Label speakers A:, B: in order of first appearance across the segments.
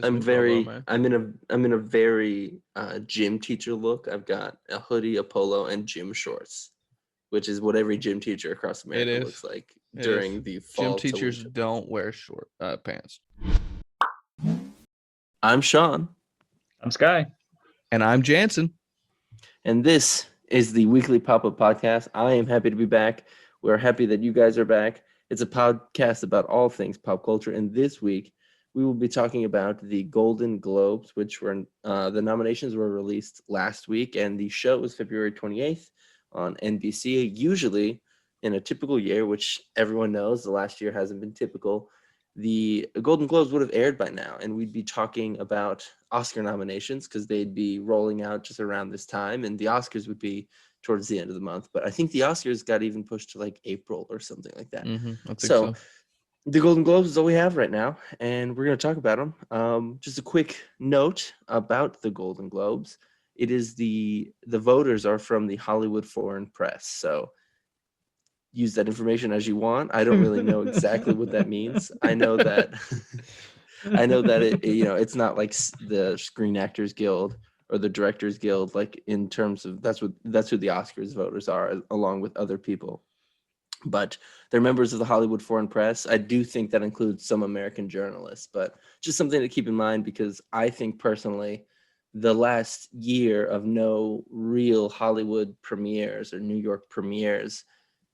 A: I'm in a very gym teacher look. I've got a hoodie, a polo, and gym shorts, which is what every gym teacher across America looks like during the fall.
B: Gym teachers don't wear short pants.
A: I'm Sean.
C: I'm Sky.
B: And I'm Jansen.
A: And this is the weekly pop-up podcast. I am happy to be back. We're happy that you guys are back. It's a podcast about all things pop culture. And this week, we will be talking about the Golden Globes, which were the nominations were released last week. And the show was February 28th on NBC. Usually, in a typical year, which everyone knows the last year hasn't been typical, the Golden Globes would have aired by now, and we'd be talking about Oscar nominations because they'd be rolling out just around this time, and the Oscars would be towards the end of the month. But I think the Oscars got even pushed to like April or something like that.
B: I think so.
A: The Golden Globes is all we have right now, and we're going to talk about them. Just a quick note about the Golden Globes. It is the voters are from the Hollywood Foreign Press, so use that information as you want. I don't really know exactly what that means. I know that it, it's not like the Screen Actors Guild or the Directors Guild, like in terms of that's who the Oscars voters are, along with other people. But they're members of the Hollywood Foreign Press. I do think that includes some American journalists, but just something to keep in mind because I think personally the last year of no real Hollywood premieres or New York premieres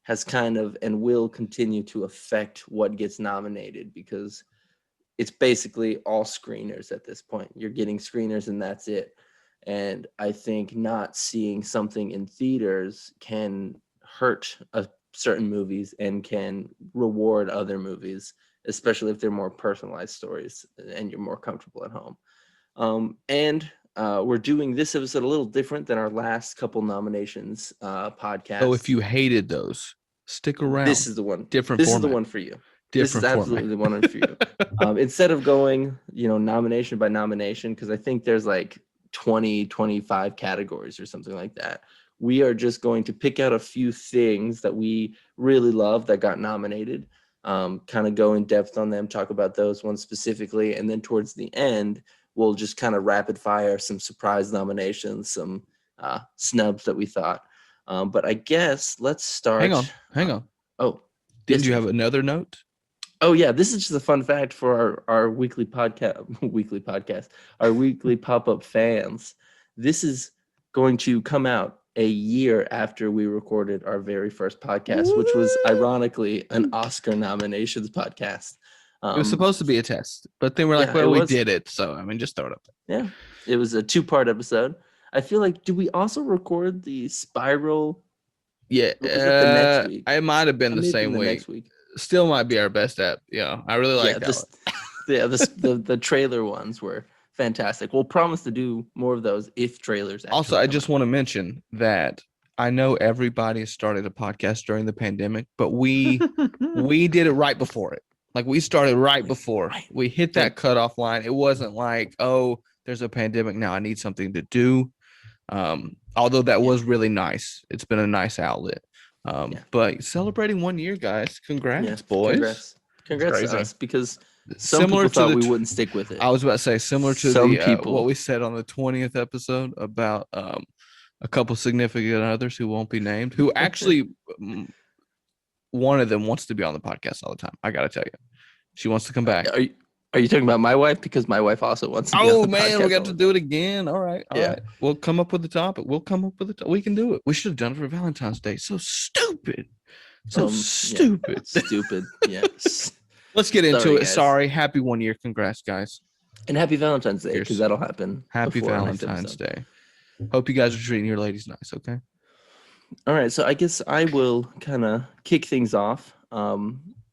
A: has kind of and will continue to affect what gets nominated because it's basically all screeners at this point. You're getting screeners and that's it. And I think not seeing something in theaters can hurt certain movies and can reward other movies, especially if they're more personalized stories and you're more comfortable at home. We're doing this episode a little different than our last couple nominations podcast.
B: So if you hated those, stick around.
A: This is the one.
B: Different
A: This
B: format.
A: is the one for you. This is absolutely the one for you. Instead of going, nomination by nomination, because I think there's like 20, 25 categories or something like that. We are just going to pick out a few things that we really love that got nominated, kind of go in depth on them, talk about those ones specifically, and then towards the end, we'll just kind of rapid fire some surprise nominations, some snubs that we thought. But I guess let's start.
B: Hang on.
A: Didn't
B: you have another note?
A: Oh yeah, this is just a fun fact for our weekly podcast, our weekly pop-up fans. This is going to come out a year after we recorded our very first podcast, which was ironically an Oscar nominations podcast.
B: It was supposed to be a test, but they were like, we did it. So, just throw it up there.
A: Yeah, it was a 2-part episode. I feel like, did we also record the Spiral?
B: Yeah,
A: the next week?
B: It might have been the same week.
A: Next week.
B: Still might be our best app. Yeah, I really like that one.
A: The trailer ones were fantastic. We'll promise to do more of those if trailers.
B: Also, I just want to mention that I know everybody started a podcast during the pandemic, but we did it right before it. Like we started right before we hit that cutoff line. It wasn't like, oh, there's a pandemic now, I need something to do. Although that was really nice. It's been a nice outlet. But celebrating 1 year, guys. Congrats, boys.
A: Congrats to us because some people thought we wouldn't stick with it.
B: I was about to say similar to what we said on the 20th episode about a couple significant others who won't be named, who actually one of them wants to be on the podcast all the time. I got to tell you. She wants to come back.
A: Are you talking about my wife? Because my wife also wants to be on the podcast.
B: We got to do it again. All right. All right. We'll come up with the topic. We can do it. We should have done it for Valentine's Day. So stupid. Stupid.
A: Stupid. Yes.
B: Let's get into it. Guys. Sorry. Happy 1 year. Congrats, guys.
A: And happy Valentine's Day, because that'll happen.
B: Happy Valentine's Day. Hope you guys are treating your ladies nice, okay?
A: All right. So I guess I will kind of kick things off.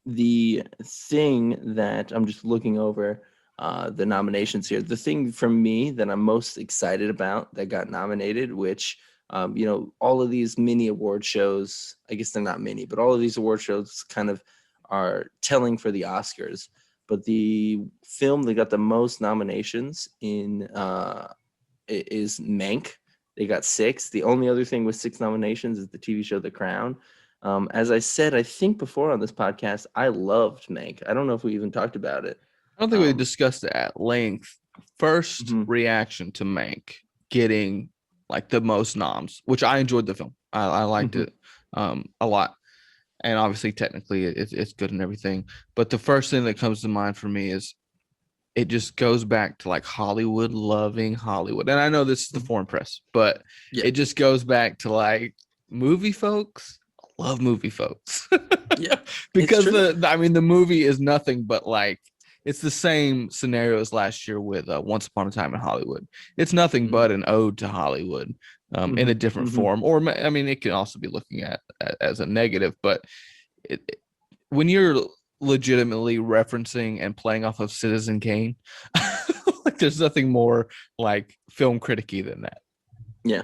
A: The thing that I'm just looking over the nominations here, the thing for me that I'm most excited about that got nominated, which, all of these mini award shows, I guess they're not mini, but all of these award shows kind of are telling for the Oscars. But the film that got the most nominations in is Mank. They got 6. The only other thing with 6 nominations is the TV show The Crown. As I said, I think before on this podcast, I loved Mank. I don't know if we even talked about it.
B: I don't think we discussed it at length. First reaction to Mank getting like the most noms, which I enjoyed the film. I liked it a lot. And obviously, technically, it's good and everything. But the first thing that comes to mind for me is it just goes back to like Hollywood loving Hollywood. And I know this is the foreign press, but it just goes back to like movie folks love movie folks.
A: Yeah,
B: Because the movie is nothing but like it's the same scenario as last year with Once Upon a Time in Hollywood. It's nothing but an ode to Hollywood in a different form. Or I mean, it can also be looking at as a negative, but when you're legitimately referencing and playing off of Citizen Kane, like there's nothing more like film criticky than that.
A: Yeah.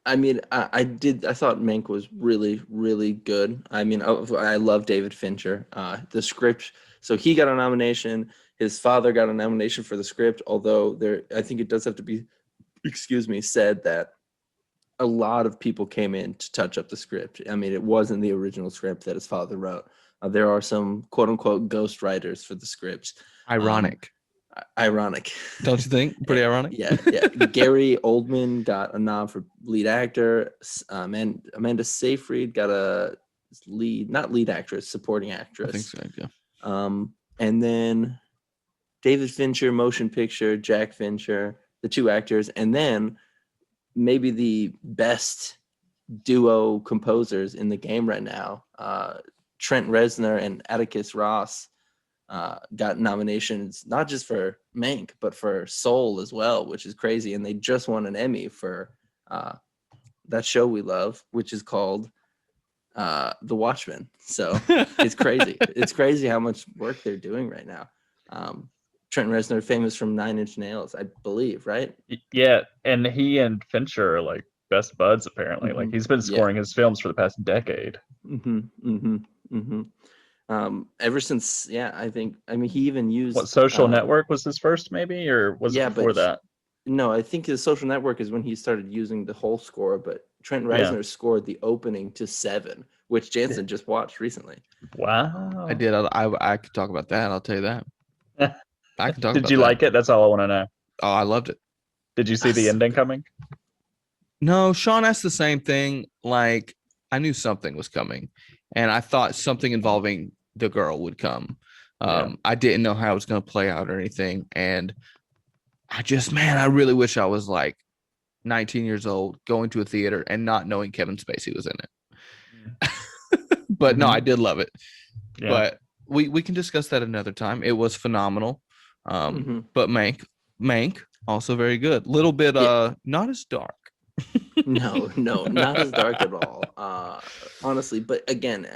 A: I mean, I thought Mank was really, really good. I mean, I love David Fincher. The script, so he got a nomination. His father got a nomination for the script, although I think it does have to be, said that a lot of people came in to touch up the script. I mean, it wasn't the original script that his father wrote. There are some quote unquote ghost writers for the script.
B: Ironic.
A: Don't
B: you think? Pretty ironic.
A: Yeah. Gary Oldman got a nod for lead actor. And Amanda Seyfried got a not lead actress, supporting actress.
B: I think so. Yeah.
A: And then David Fincher, motion picture, Jack Fincher, the two actors, and then maybe the best duo composers in the game right now, Trent Reznor and Atticus Ross. Got nominations not just for Mank but for Soul as well, which is crazy, and they just won an Emmy for that show we love, which is called The Watchmen. So it's crazy. It's crazy how much work they're doing right now. Trent Reznor, famous from Nine Inch Nails, I believe, right?
C: Yeah, and he and Fincher are like best buds apparently. Like he's been scoring his films for the past decade.
A: Ever since, I mean, he even used
C: what Social Network was his first, maybe, or was it before that?
A: No, I think his Social Network is when he started using the whole score. But Trent Reznor scored the opening to Seven, which Jansen just watched recently.
C: Wow,
B: I did. I could talk about that. I'll tell you that. I can talk.
C: Did you like it? That's all I want to know.
B: Oh, I loved it.
C: Did you see the ending coming?
B: No, Sean asked the same thing. Like, I knew something was coming, and I thought something involving the girl would come. I didn't know how it was going to play out or anything, and I really wish I was like 19 years old, going to a theater and not knowing Kevin Spacey was in it. But no, I did love it. Yeah. But we can discuss that another time. It was phenomenal. But Mank also very good. Little bit not as dark.
A: No, not as dark at all. Honestly, but again,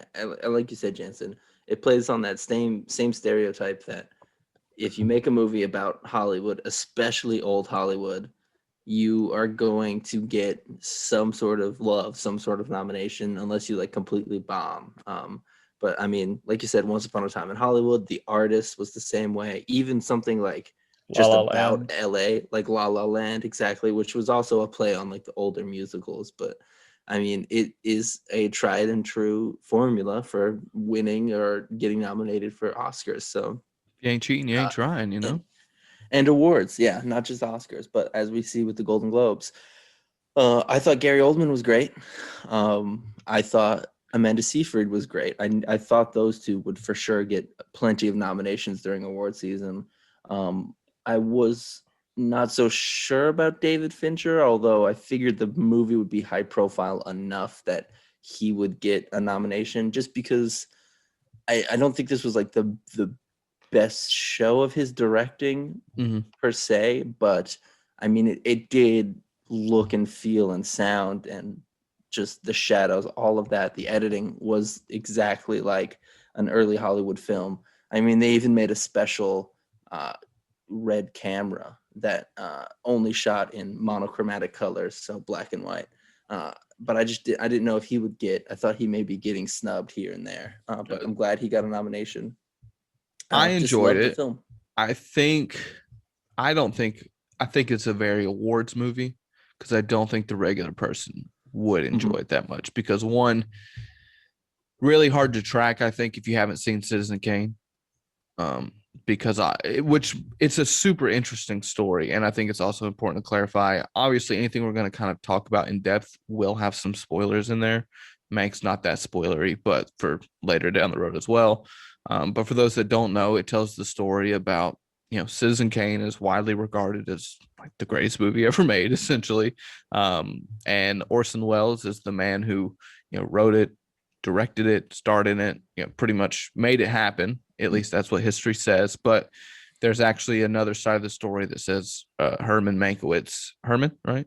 A: like you said, Jansen, it plays on that same stereotype that if you make a movie about Hollywood, especially old Hollywood, you are going to get some sort of love, some sort of nomination, unless you like completely bomb. But I mean, like you said, Once Upon a Time in Hollywood, The Artist was the same way. Even something like just about LA, like La La Land, exactly, which was also a play on like the older musicals. But I mean, it is a tried and true formula for winning or getting nominated for Oscars. So
B: you ain't cheating, you ain't trying, you know.
A: And awards, not just Oscars, but as we see with the Golden Globes. I thought Gary Oldman was great. I thought Amanda Seyfried was great. I thought those two would for sure get plenty of nominations during award season. I was not so sure about David Fincher, although I figured the movie would be high profile enough that he would get a nomination, just because I don't think this was like the best show of his directing per se, but I mean, it did look and feel and sound and just the shadows, all of that. The editing was exactly like an early Hollywood film. I mean, they even made a special red camera that only shot in monochromatic colors, so black and white. But I didn't know if he would get. I thought he may be getting snubbed here and there, but I'm glad he got a nomination.
B: I enjoyed it. The film. I think it's a very awards movie, because I don't think the regular person would enjoy it that much, because one, really hard to track, I think, if you haven't seen Citizen Kane. because it's a super interesting story, and I think it's also important to clarify. Obviously, anything we're going to kind of talk about in depth will have some spoilers in there. Mank's not that spoilery, but for later down the road as well. But for those that don't know, it tells the story about, Citizen Kane is widely regarded as like the greatest movie ever made, essentially. And Orson Welles is the man who, wrote it, directed it, starred in it, pretty much made it happen. At least that's what history says. But there's actually another side of the story that says Herman Mankiewicz, right?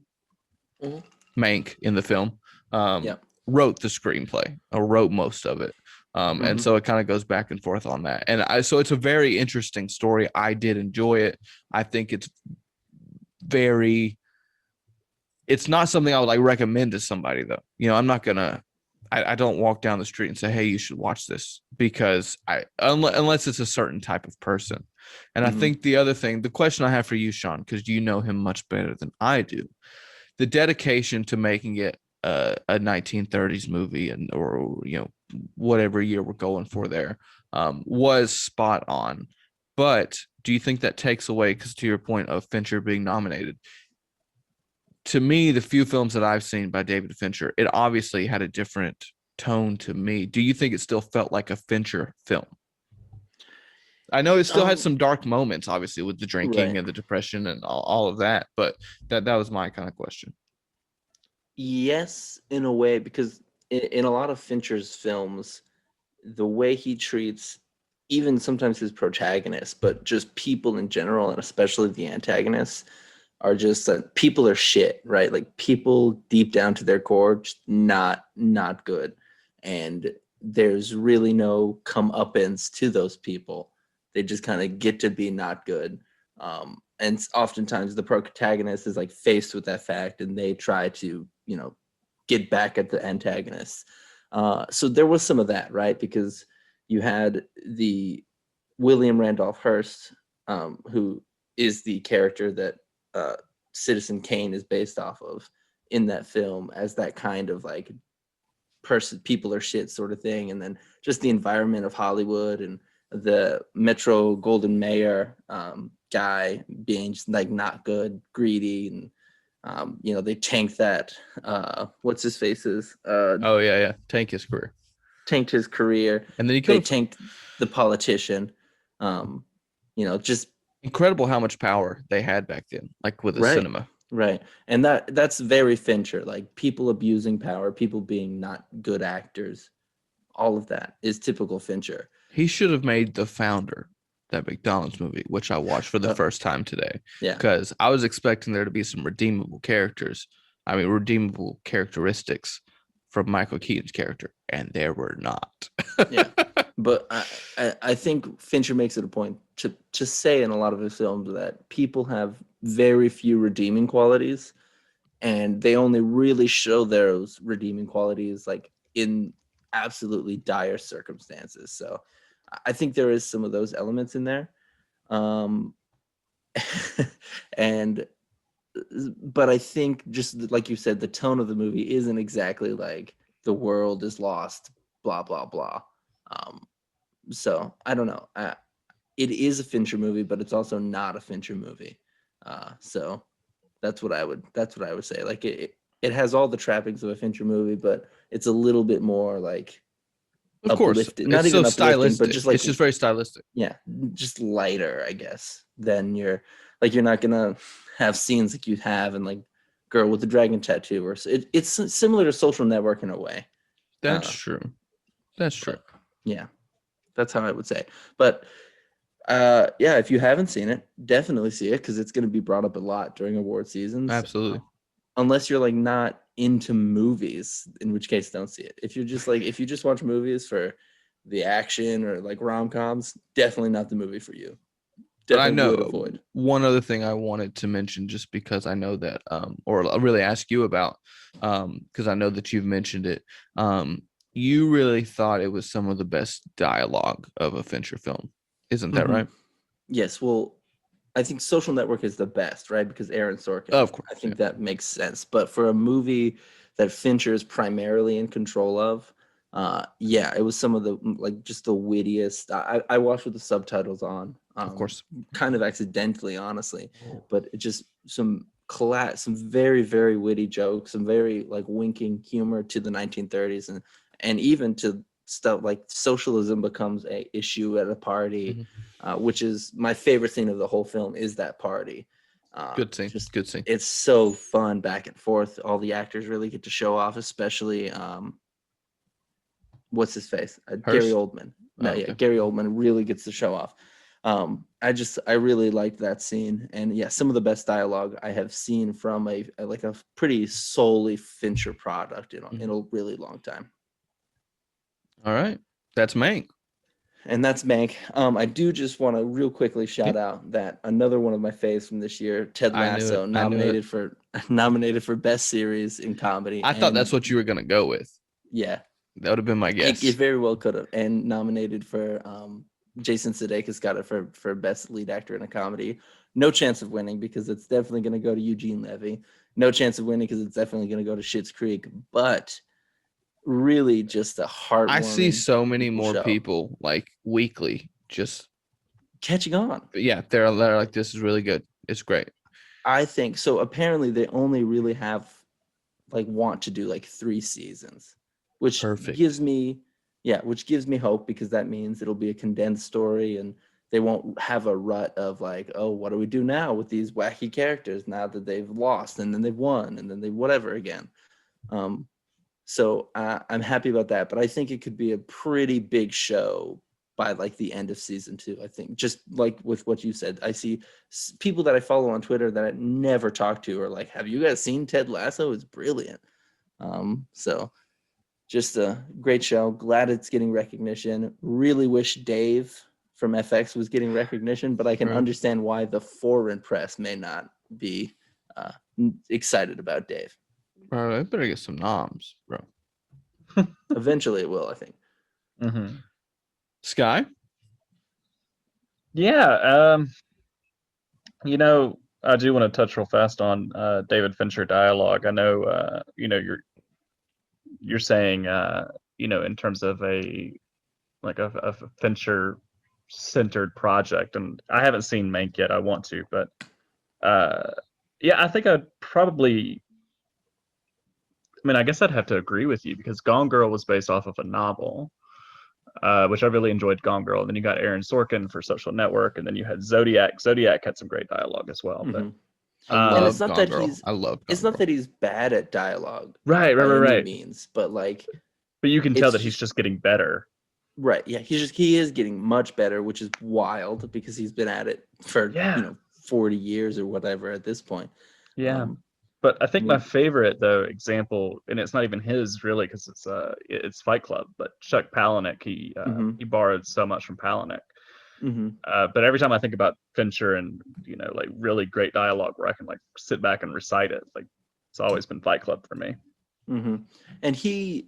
A: Mm-hmm.
B: Mank in the film, wrote the screenplay or wrote most of it. And so it kind of goes back and forth on that. And so it's a very interesting story. I did enjoy it. I think it's not something I would like recommend to somebody though. I'm not gonna, I don't walk down the street and say, hey, you should watch this, because unless it's a certain type of person. And I think the question I have for you, Sean, because you know him much better than I do, the dedication to making it a 1930s movie or whatever year we're going for there was spot on. But do you think that takes away, because to your point of Fincher being nominated, to me, the few films that I've seen by David Fincher, it obviously had a different tone to me. Do you think it still felt like a Fincher film? I know it still had some dark moments, obviously, with the drinking and the depression and all of that, but that was my kind of question.
A: Yes, in a way, because in a lot of Fincher's films, the way he treats even sometimes his protagonists, but just people in general, and especially the antagonists, are just that people are shit, right? Like people deep down to their core, just not good. And there's really no comeuppance to those people. They just kind of get to be not good. And oftentimes the protagonist is like faced with that fact and they try to, get back at the antagonists. So there was some of that, right? Because you had the William Randolph Hearst, who is the character that Citizen Kane is based off of in that film, as that kind of like person, people are shit sort of thing. And then just the environment of Hollywood and the Metro Golden Mayor guy being just like not good, greedy, and they tanked that. What's his face's?
B: Tank his career.
A: Tanked his career,
B: and then
A: they tanked the politician. Just
B: incredible how much power they had back then, like with the cinema.
A: Right. And that's very Fincher, like people abusing power, people being not good actors. All of that is typical Fincher.
B: He should have made The Founder, that McDonald's movie, which I watched for the first time today.
A: Yeah.
B: Because I was expecting there to be some redeemable characteristics from Michael Keaton's character, and there were not.
A: Yeah. But I think Fincher makes it a point to say in a lot of his films that people have very few redeeming qualities, and they only really show those redeeming qualities like in absolutely dire circumstances. So I think there is some of those elements in there. But I think, just like you said, the tone of the movie isn't exactly like the world is lost, blah, blah, blah. So I don't know. It is a Fincher movie, but it's also not a Fincher movie. So that's what I would say. Like it has all the trappings of a Fincher movie, but it's a little bit more like,
B: of course,
A: not even
B: so stylistic,
A: but just like
B: it's just very stylistic.
A: Yeah, just lighter, I guess. Than you're not gonna have scenes like you have in like Girl with the Dragon Tattoo, or it's similar to Social Network in a way.
B: That's true. That's true.
A: Yeah, that's how I would say. But if you haven't seen it, definitely see it, because it's going to be brought up a lot during award seasons.
B: Absolutely.
A: Unless you're like not into movies, in which case don't see it. If you just watch movies for the action or like rom-coms, definitely not the movie for you.
B: But I know one other thing I wanted to mention, just because I know that, or I'll really ask you about, because I know that you've mentioned it. You really thought it was some of the best dialogue of a Fincher film. Isn't that right?
A: Yes. Well, I think Social Network is the best, right? Because Aaron Sorkin.
B: Of course.
A: I think that makes sense. But for a movie that Fincher is primarily in control of, it was some of the, like, just the wittiest. I watched with the subtitles on,
B: Of course.
A: kind of accidentally, honestly, but it just some very, very witty jokes, some very like winking humor to the 1930s, and even to stuff like socialism becomes a issue at a party, which is my favorite scene of the whole film is that party.
B: Good scene. Good scene.
A: It's so fun back and forth. All the actors really get to show off, especially what's his face? Gary Oldman. No,
B: Oh,
A: yeah,
B: okay.
A: Gary Oldman really gets to show off. I really liked that scene, and yeah, some of the best dialogue I have seen from a pretty solely Fincher product in a really long time.
B: All right, that's Mank.
A: And that's Mank. I do just want to real quickly shout out that another one of my faves from this year, Ted Lasso, nominated for best series in comedy.
B: I thought that's what you were gonna go with.
A: Yeah,
B: that would have been my guess.
A: It very well could have, and nominated for Jason Sudeikis got it for best lead actor in a comedy. No chance of winning because it's definitely going to go to Eugene Levy. No chance of winning because it's definitely going to go to Schitt's Creek. But really, just a heartwarming.
B: I see so many more people like weekly just
A: catching on.
B: Yeah, they're like, this is really good. It's great.
A: I think so. Apparently, they only really want to do like 3 seasons, which gives me hope, because that means it'll be a condensed story and they won't have a rut of like, oh, what do we do now with these wacky characters now that they've lost and then they've won and then they whatever again. So I'm happy about that, but I think it could be a pretty big show by like the end of season 2. I think, just like with what you said, I see people that I follow on Twitter that I never talk to are like, have you guys seen Ted Lasso? It's brilliant. So just a great show. Glad it's getting recognition. Really wish Dave from FX was getting recognition, but I can understand why the foreign press may not be excited about Dave.
B: Bro, I better get some noms, bro.
A: Eventually it will, I think.
C: Mm-hmm.
B: Sky?
C: Yeah. I do want to touch real fast on David Fincher dialogue. I know, you're saying, in terms of a Fincher centered project, and I haven't seen Mank yet. I want to, but I think I'd probably. I mean, I guess I'd have to agree with you because Gone Girl was based off of a novel, which I really enjoyed. Gone Girl. And then you got Aaron Sorkin for Social Network, and then you had Zodiac. Zodiac had some great dialogue as well. But
A: and it's not that he's bad at dialogue,
C: right.
A: Any means, but like,
C: but you can tell that he's just getting better.
A: Right. Yeah. He is getting much better, which is wild because he's been at it for 40 years or whatever at this point.
C: Yeah. But I think my favorite example, and it's not even his really, because it's Fight Club, but Chuck Palahniuk, he borrowed so much from Palahniuk. But every time I think about Fincher and like really great dialogue where I can like sit back and recite it, like it's always been Fight Club for me.
A: And he's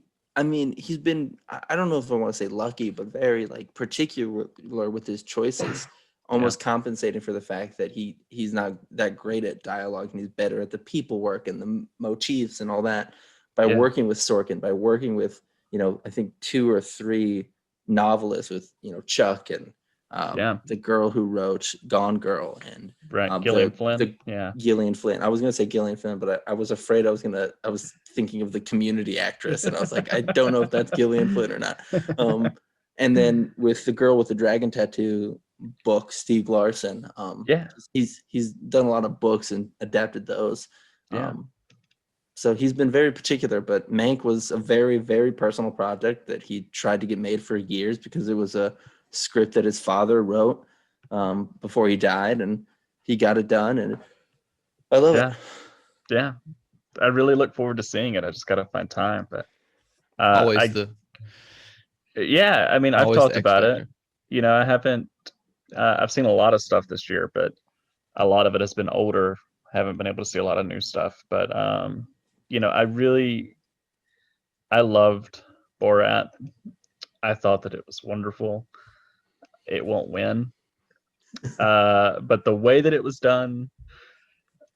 A: been, I don't know if I want to say lucky, but very like particular with his choices. Almost compensating for the fact that he's not that great at dialogue, and he's better at the people work and the motifs and all that by working with Sorkin, by working with, I think 2 or 3 novelists with, Chuck and the girl who wrote Gone Girl and
C: Gillian Flynn.
A: Gillian Flynn. I was going to say Gillian Flynn, but I was afraid I was thinking of the Community actress, and I was like, I don't know if that's Gillian Flynn or not. And then with the girl with the dragon tattoo book, Steve Larson. He's done a lot of books and adapted those. So he's been very particular, but Mank was a very, very personal project that he tried to get made for years because it was a script that his father wrote before he died, and he got it done, and I love it.
C: Yeah. I really look forward to seeing it. I just gotta find time, but
B: I've
C: talked about it. I haven't I've seen a lot of stuff this year, but a lot of it has been older. Haven't been able to see a lot of new stuff, but I loved Borat. I thought that it was wonderful. It won't win, but the way that it was done,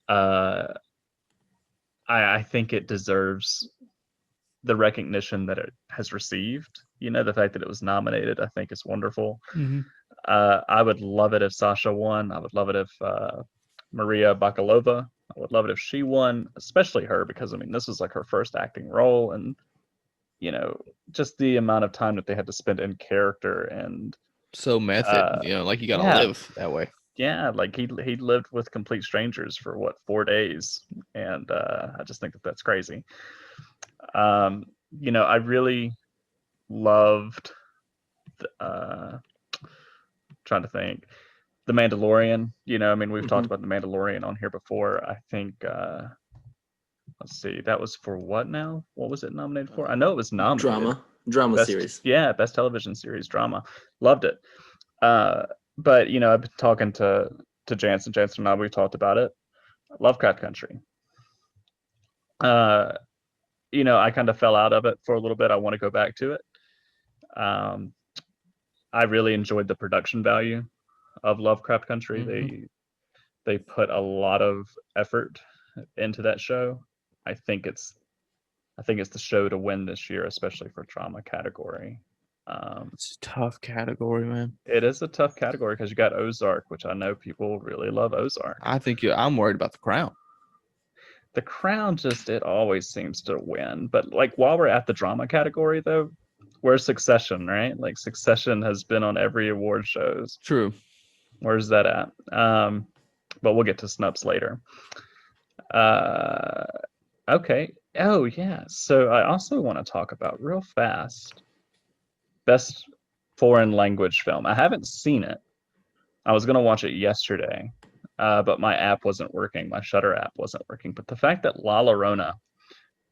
C: I think it deserves the recognition that it has received. The fact that it was nominated, I think, is wonderful. I would love it if Sasha won. I would love it if Maria Bakalova. I would love it if she won, especially her, because I mean this was like her first acting role, and just the amount of time that they had to spend in character, and
B: So method, like you gotta
C: yeah.
B: live that way.
C: Yeah, like he lived with complete strangers for what, 4 days, and I just think that that's crazy. I really loved. Trying to think, The Mandalorian. I mean, we've talked about The Mandalorian on here before. I think. Let's see, that was for what now? What was it nominated for? I know it was nominated.
A: Drama series.
C: Yeah, best television series drama. Loved it. But I've been talking to Jansen and I, we talked about it. Lovecraft Country. I kind of fell out of it for a little bit. I want to go back to it. I really enjoyed the production value of Lovecraft Country. They put a lot of effort into that show. I think it's the show to win this year, especially for drama category.
B: It's a tough category, man.
C: It is a tough category because you got Ozark, which I know people really love Ozark.
B: I'm worried about The Crown.
C: The Crown it always seems to win. But like while we're at the drama category though, where's Succession, right? Like Succession has been on every award shows.
B: True.
C: Where's that at? But we'll get to Snubs later. Okay. Oh yeah. So I also want to talk about real fast best foreign language film. I haven't seen it. I was gonna watch it yesterday, but my app wasn't working. My Shutter app wasn't working. But the fact that La Llorona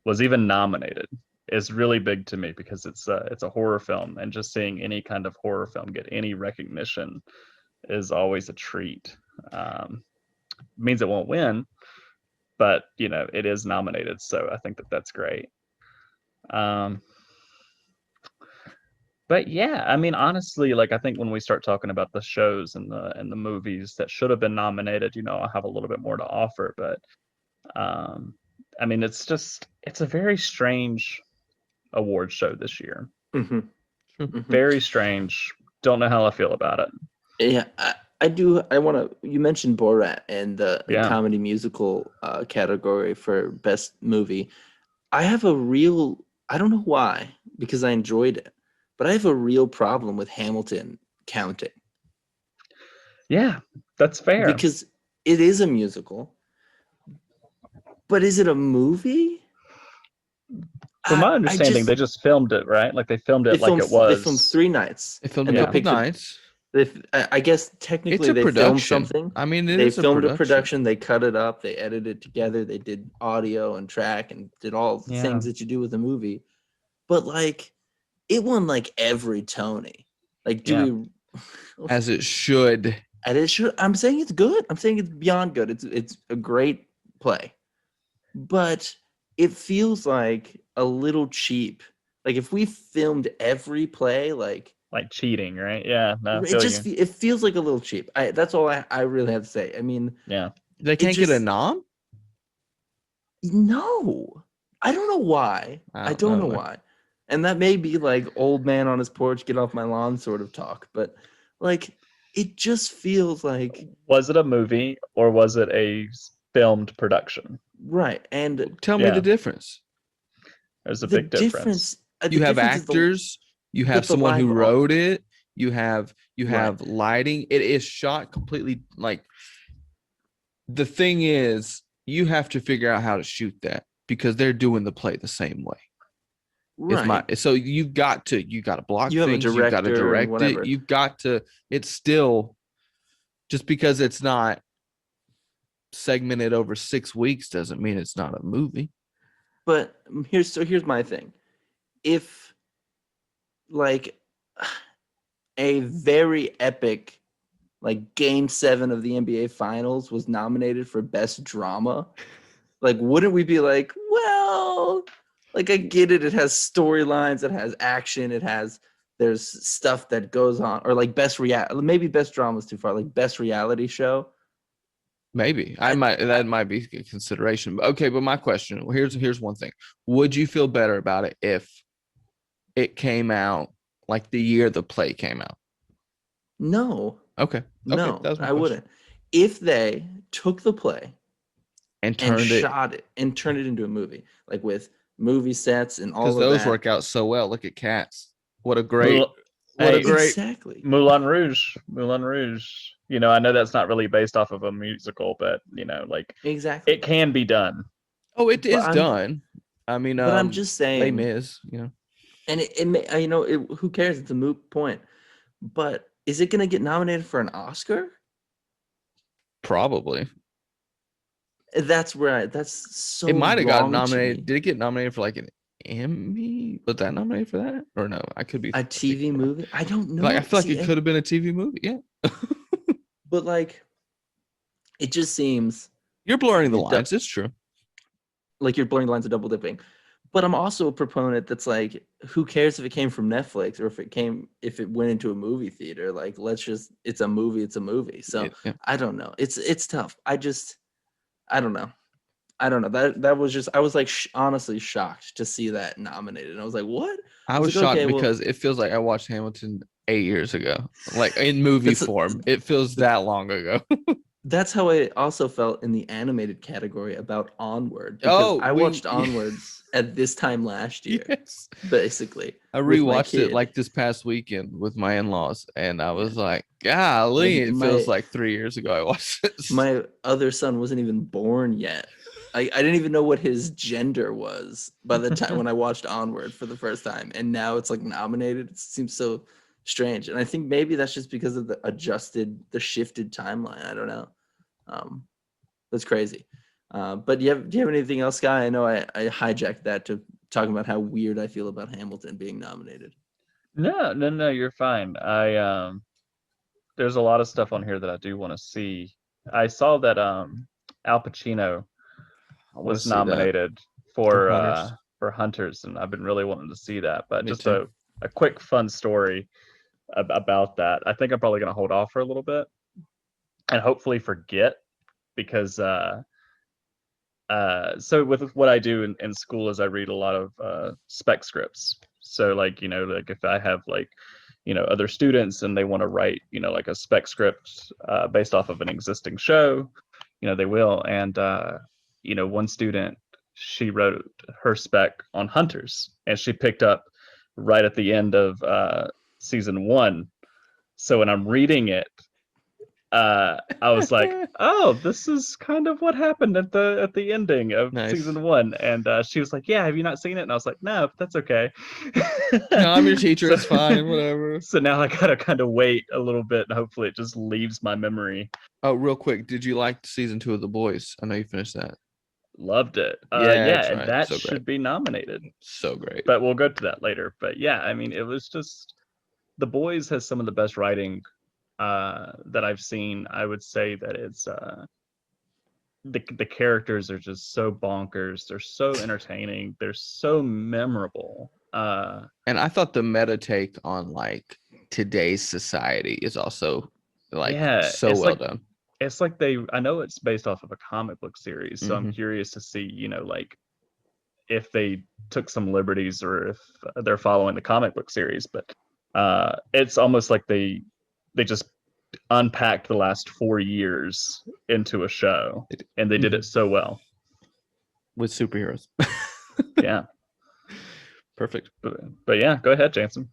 C: was even nominated is really big to me because it's a horror film, and just seeing any kind of horror film get any recognition is always a treat. Means it won't win, but it is nominated, so I think that that's great. But yeah, I mean, honestly, like I think when we start talking about the shows and the movies that should have been nominated, I'll have a little bit more to offer. But I mean, it's a very strange award show this year. Very strange. Don't know how I feel about it.
A: Yeah, I do. I want to. You mentioned Borat and the comedy musical category for best movie. I have a real. I don't know why, because I enjoyed it, but I have a real problem with Hamilton counting.
C: Yeah, that's fair.
A: Because it is a musical, but is it a movie?
C: From my understanding, they just filmed it, right? Like they filmed it like it was.
A: They filmed 3 nights.
B: They filmed it 3 nights.
A: I guess technically they filmed something.
B: I mean,
A: they filmed a production. They cut it up. They edited it together. They did audio and track and did all the things that you do with a movie. But like, it won like every Tony. Like,
B: as it should.
A: And it should. I'm saying it's good. I'm saying it's beyond good. It's a great play, but it feels like a little cheap. Like if we filmed every play, like
C: cheating, right? Yeah, no,
A: it feels like a little cheap. That's all I really have to say. I mean,
C: yeah,
B: they can't get a nom.
A: No, I don't know why. I don't know why. And that may be like old man on his porch, get off my lawn sort of talk, but like it just feels like.
C: Was it a movie or was it a filmed production?
A: Right, and
B: tell me the difference.
C: There's a big difference.
B: You have actors. You have someone who wrote it. You have lighting. It is shot completely like. The thing is, you have to figure out how to shoot that because they're doing the play the same way. Right. So you've got to block things. You've got to direct it. You've got to. It's still just because it's not segmented over 6 weeks doesn't mean it's not a movie.
A: But here's my thing. If like a very epic like game 7 of the NBA finals was nominated for best drama, like wouldn't we be like, well, like I get it, it has storylines, it has action, there's stuff that goes on, or like maybe best drama is too far, like best reality show.
B: Maybe that might be a consideration. Okay, but my question, here's one thing. Would you feel better about it if it came out like the year the play came out?
A: No,
B: Okay.
A: no,
B: Okay, that was my
A: I
B: question.
A: wouldn't. If they took the play
B: And
A: and
B: turned it,
A: shot it and turned it into a movie, like with movie sets and
B: because
A: all of
B: those
A: that.
B: work out so well. Look at Cats. What a great,
C: Mul-
B: what a
C: Hey,
B: great.
A: Exactly.
C: Moulin Rouge, Moulin Rouge. You know, I know that's not really based off of a musical, but you know, like
A: Exactly.
C: it can be done.
B: Oh, it
A: But
B: is
A: I'm
B: done. I mean,
A: but I'm just
B: Les
A: saying,
B: Mis,
A: and it may, who cares? It's a moot point. But is it going to get nominated for an Oscar?
B: probably.
A: That's that's so
B: It might have gotten
A: wrong to
B: nominated.
A: me.
B: Did it get nominated for like an Emmy? Was that nominated for that? Or no? I could be
A: A
B: thinking
A: TV
B: wrong.
A: movie? I don't
B: Like, I
A: know.
B: feel like
A: See,
B: it could have been a TV movie. Yeah.
A: but like, it just seems
B: You're blurring the
A: it do-
B: lines. It's true.
A: like you're blurring the lines of double dipping. But I'm also a proponent that's like, who cares if it came from Netflix or if it went into a movie theater? Like, it's a movie, it's a movie. So
B: Yeah.
A: I don't know. It's tough. I don't know. I don't know. That was just, I was like honestly shocked to see that nominated. And I was like, what?
B: I
A: was
B: was
A: like,
B: shocked
A: okay, well,
B: because it feels like I watched Hamilton 8 years ago, like in movie
A: that's
B: form. It feels that long ago.
A: that's how I also felt in the animated category about Onward, because
B: Oh,
A: I watched Onward at this time last year,
B: yes.
A: basically,
B: I
A: with my
B: rewatched it
A: kid.
B: like this past weekend with my in-laws, and I was
A: Yeah.
B: like, golly,
A: Like
B: it feels like 3 years ago I watched this.
A: my other son wasn't even born yet. I didn't even know what his gender was by the time when I watched Onward for the first time, and now it's like nominated. It seems so strange, and I think maybe that's just because of the shifted timeline. I don't know. That's crazy. But do you have anything else, Guy? I know I hijacked that to talking about how weird I feel about Hamilton being nominated.
C: No, you're fine. There's a lot of stuff on here that I do want to see. I saw that Al Pacino
B: I want to
C: was
B: see that
C: nominated
B: for Hunters.
C: for Hunters, and I've been really wanting to see that. But
B: Me
C: just
B: too.
C: a quick fun story about that. I think I'm probably going to hold off for a little bit and hopefully forget because so with what I do in school is I read a lot of spec scripts. So like, you know, like if I have like, you know, other students and they want to write, you know, like a spec script based off of an existing show, you know, they will. And you know, one student, she wrote her spec on Hunters, and she picked up right at the end of season 1. So when I'm reading it, I was like, oh, this is kind of what happened at the ending of
B: Nice.
C: season 1. And she was like, yeah, have you not seen it? And I was like, no, that's okay.
B: No, I'm your teacher.
C: So-
B: It's fine. Whatever.
C: So now I gotta kind of wait a little bit, and hopefully it just leaves my memory.
B: Oh, real quick, did you like season 2 of The Boys? I know you finished that.
C: Loved it.
B: Yeah, that's
C: And
B: right.
C: that
B: So
C: should
B: great.
C: be nominated,
B: So great.
C: but we'll go to that later. But yeah, I mean, it was just The Boys has some of the best writing that I've seen. I would say that it's the characters are just so bonkers. They're so entertaining. They're so memorable.
B: And I thought the meta take on like today's society is also like
C: Yeah,
B: so
C: it's
B: well
C: like
B: done.
C: it's like I know it's based off of a comic book series, so I'm
B: Mhm.
C: curious to see, you know, like if they took some liberties or if they're following the comic book series. But it's almost like they just unpacked the last 4 years into a show, and they did it so well.
B: With superheroes.
C: Yeah.
B: Perfect.
C: But yeah, go ahead, Jansen.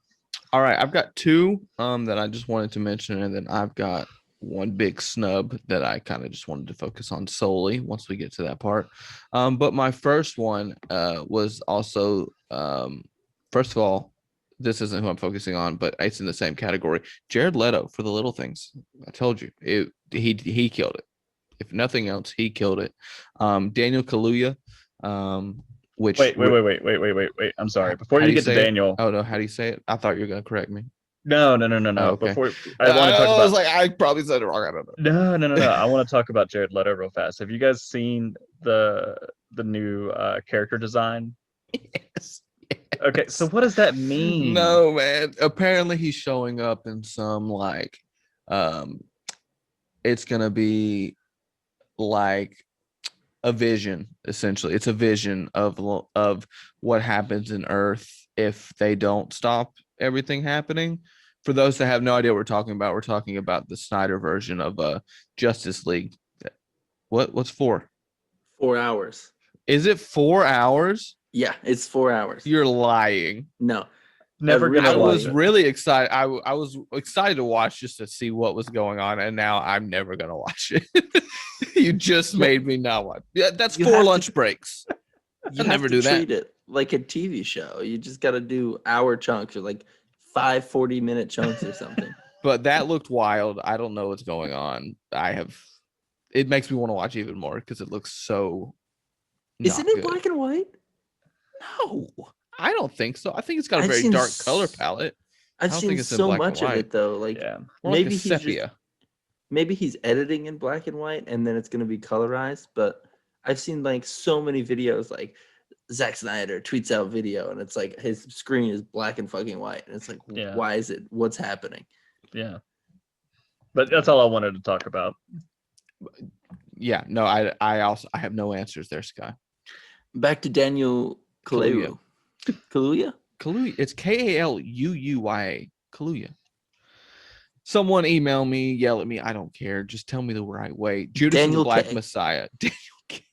B: All right, I've got two that I just wanted to mention, and then I've got one big snub that I kind of just wanted to focus on solely once we get to that part. But my first one was also first of all, this isn't who I'm focusing on, but it's in the same category. Jared Leto for The Little Things. I told you he killed it. If nothing else, he killed it. Daniel Kaluuya, which
C: Wait. I'm sorry. Before
B: how
C: you
B: do
C: get to
B: say it?
C: Daniel.
B: Oh no, how do you say it? I thought you were gonna correct me.
C: No.
B: Oh, okay.
C: Before I want to talk
B: I was
C: about.
B: like, I probably said it wrong. I don't know.
C: No. I want to talk about Jared Leto real fast. Have you guys seen the new character design?
B: Yes.
C: Okay, so what does that mean?
B: No, man. Apparently he's showing up in some like it's gonna be like a vision, essentially. It's a vision of what happens in Earth if they don't stop everything happening. For those that have no idea what we're talking about the Snyder version of Justice League. What's 4?
A: 4 hours.
B: Is it 4 hours?
A: Yeah, it's 4 hours.
B: You're lying.
A: No.
C: Never
A: really
C: gonna
B: I
C: watch
B: was
C: it.
B: really excited. I was excited to watch just to see what was going on, and now I'm never gonna watch it. You just made me not watch. Yeah, that's
A: You
B: 4
A: have to-
B: lunch breaks.
A: You
B: I'll
A: have
B: never
A: to
B: do that.
A: treat it like a TV show. You just got to do hour chunks or like 5 40-minute chunks or something.
B: But that looked wild. I don't know what's going on. It makes me want to watch even more because it looks so
A: Isn't
B: not
A: it
B: good.
A: black and white?
B: No, I don't think so. I think it's got a
A: I've
B: very
A: seen
B: dark
A: s-
B: color palette.
A: I've
B: don't
A: seen
B: think it's in
A: so
B: black and
A: much of
B: white.
A: it though. Like
C: Yeah.
B: More like a
A: maybe he's just
B: sepia.
A: maybe he's editing in black and white and then it's going to be colorized, but I've seen like so many videos like Zack Snyder tweets out video and it's like his screen is black and fucking white and it's like
C: Yeah.
A: why is it, what's happening?
C: Yeah. But that's all I wanted to talk about.
B: Yeah, no, I have no answers there, Sky.
A: Back to Daniel Kaluuya. Kaluuya?
B: Kaluuya. It's Kaluuya. Kaluuya. Someone email me, yell at me. I don't care. Just tell me the right way. Judas and the
A: Daniel
B: Black
A: K.
B: Messiah. Daniel K.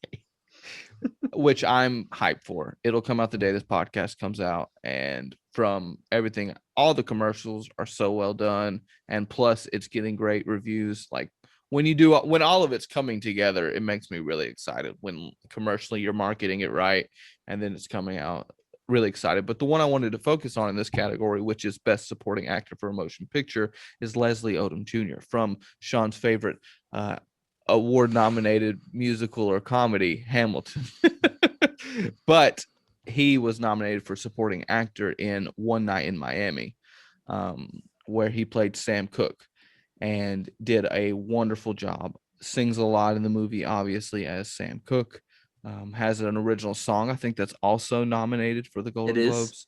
B: Which I'm hyped for. It'll come out the day this podcast comes out. And from everything, all the commercials are so well done. And plus, it's getting great reviews. Like when all of it's coming together, it makes me really excited. When commercially you're marketing it right, and then it's coming out. Really excited. But the one I wanted to focus on in this category, which is Best Supporting Actor for a Motion Picture, is Leslie Odom Jr. from Sean's favorite award-nominated musical or comedy, Hamilton. But he was nominated for supporting actor in One Night in Miami, where he played Sam Cooke and did a wonderful job. Sings a lot in the movie, obviously, as Sam Cooke. Has an original song, I think, that's also nominated for the Golden
A: It is.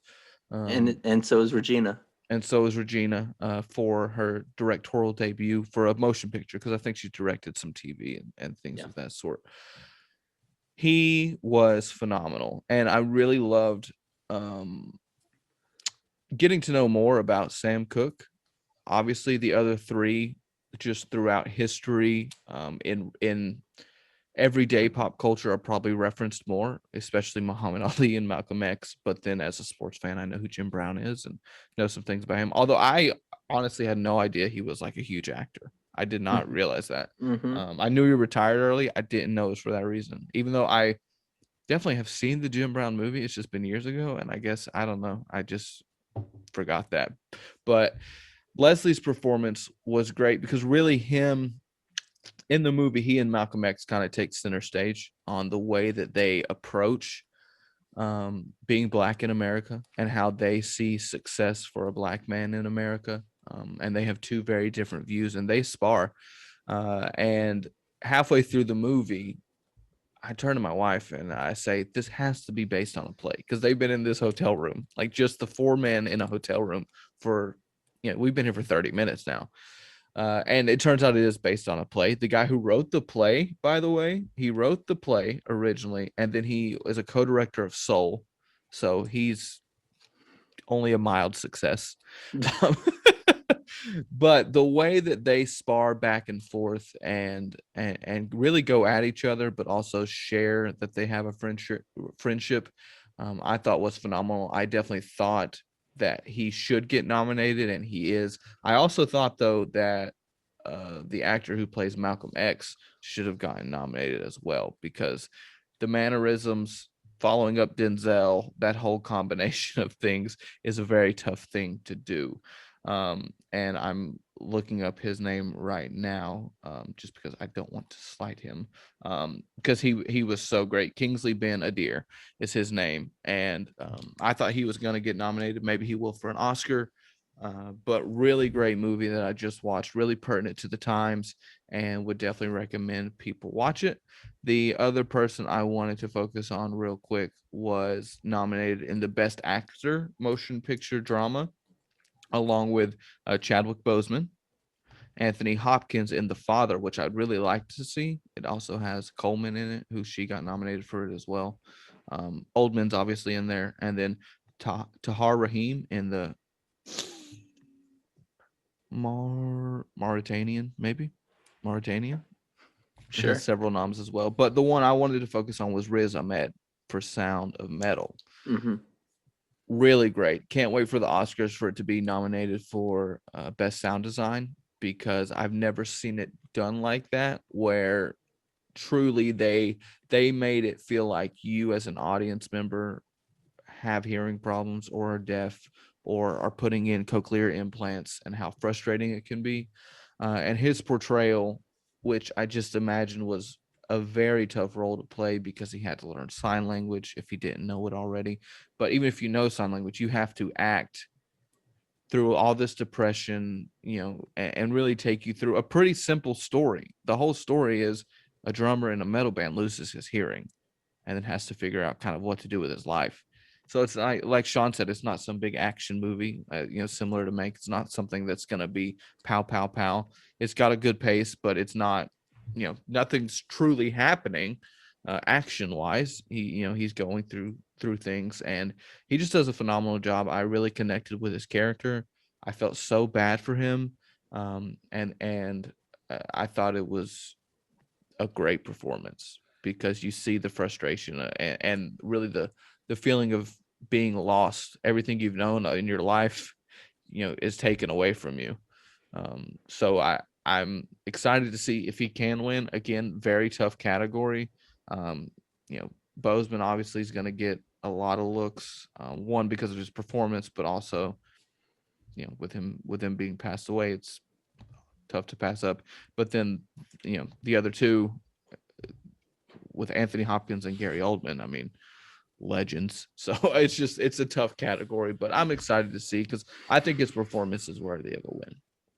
B: Globes.
A: And so is Regina.
B: And so is Regina for her directorial debut for a motion picture, because I think she directed some TV and things of that sort. He was phenomenal, and I really loved getting to know more about Sam Cooke. Obviously, the other 3 just throughout history in everyday pop culture are probably referenced more, especially Muhammad Ali and Malcolm X. But then as a sports fan, I know who Jim Brown is and know some things about him. Although I honestly had no idea he was like a huge actor. I did not realize that.
A: Mm-hmm.
B: I knew he retired early. I didn't know it was for that reason, even though I definitely have seen the Jim Brown movie. It's just been years ago. And I guess, I don't know, I just forgot that. But Leslie's performance was great because really him in the movie, he and Malcolm X kind of take center stage on the way that they approach being black in America and how they see success for a black man in America. And they have 2 very different views and they spar. And halfway through the movie, I turn to my wife and I say, this has to be based on a play, because they've been in this hotel room, like just the 4 men in a hotel room for, we've been here for 30 minutes now. And it turns out it is based on a play. The guy who wrote the play, by the way, he wrote the play originally, and then he is a co-director of Soul. So he's only a mild success. But the way that they spar back and forth and really go at each other, but also share that they have a friendship, I thought was phenomenal. I definitely thought that he should get nominated, and he is. I also thought, though, that the actor who plays Malcolm X should have gotten nominated as well, because the mannerisms, following up Denzel, that whole combination of things is a very tough thing to do. And I'm looking up his name right now, just because I don't want to slight him, because he was so great. Kingsley Ben-Adir is his name, and I thought he was going to get nominated. Maybe he will for an Oscar. But really great movie that I just watched, really pertinent to the times, and would definitely recommend people watch it. The other person I wanted to focus on real quick was nominated in the Best Actor Motion Picture Drama, along with Chadwick Boseman, Anthony Hopkins in The Father, which I'd really like to see. It also has Coleman in it, who she got nominated for it as well. Oldman's obviously in there, and then Tahar Rahim in the Mauritanian, maybe Mauritania. It
A: Sure.
B: has several noms as well, but the one I wanted to focus on was Riz Ahmed for Sound of Metal.
A: Mm-hmm.
B: Really great. Can't wait for the Oscars for it to be nominated for best sound design, because I've never seen it done like that, where truly they made it feel like you as an audience member have hearing problems or are deaf or are putting in cochlear implants, and how frustrating it can be. And his portrayal, which I just imagined was a very tough role to play, because he had to learn sign language if he didn't know it already. But even if you know sign language, you have to act through all this depression, and really take you through a pretty simple story. The whole story is a drummer in a metal band loses his hearing and then has to figure out kind of what to do with his life. So it's not, like Sean said, it's not some big action movie, similar to Mank. It's not something that's going to be pow, pow, pow. It's got a good pace, but it's not, nothing's truly happening action wise. He's going through things, and he just does a phenomenal job. I really connected with his character. I felt so bad for him. And I thought it was a great performance, because you see the frustration and really the feeling of being lost. Everything you've known in your life, is taken away from you. So I'm excited to see if he can win. Again, very tough category. Um, Bozeman obviously is going to get a lot of looks. One, because of his performance, but also, with him being passed away, it's tough to pass up. But then, the other two, with Anthony Hopkins and Gary Oldman, I mean, legends. So it's a tough category, but I'm excited to see, because I think his performance is worthy of a win.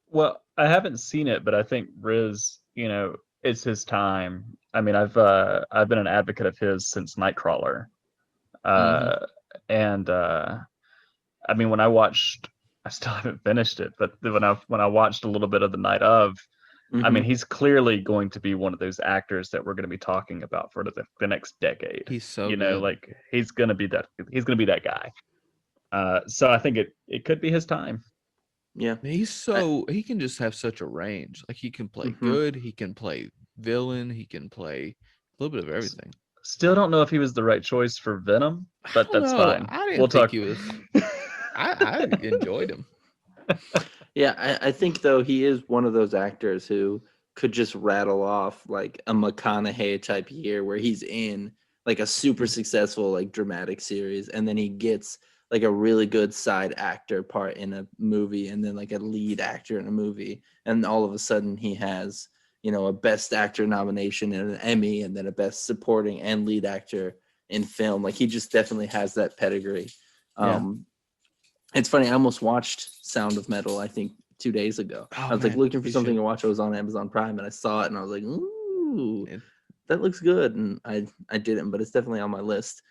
C: Well, I haven't seen it, but I think Riz, it's his time. I mean, I've been an advocate of his since Nightcrawler, and I mean, when I watched, I still haven't finished it, but when I watched a little bit of the night of, I mean, he's clearly going to be one of those actors that we're going to be talking about for the next decade.
B: He's so good.
C: Like he's going to be that guy. So I think it could be his time.
A: Yeah.
B: He can just have such a range. Like, he can play good, he can play villain, he can play a little bit of everything.
C: Still don't know if he was the right choice for Venom, but that's fine.
B: I didn't think he was. I enjoyed him.
A: Yeah, I think, though, he is one of those actors who could just rattle off like a McConaughey type year, where he's in like a super successful like dramatic series, and then he gets like a really good side actor part in a movie, and then like a lead actor in a movie, and all of a sudden he has, a best actor nomination and an Emmy, and then a best supporting and lead actor in film. Like, he just definitely has that pedigree. It's funny, I almost watched Sound of Metal, I think 2 days ago. I was like looking for something to watch. I was on Amazon Prime, and I saw it, and I was like, ooh, that looks good. And I didn't, but it's definitely on my list.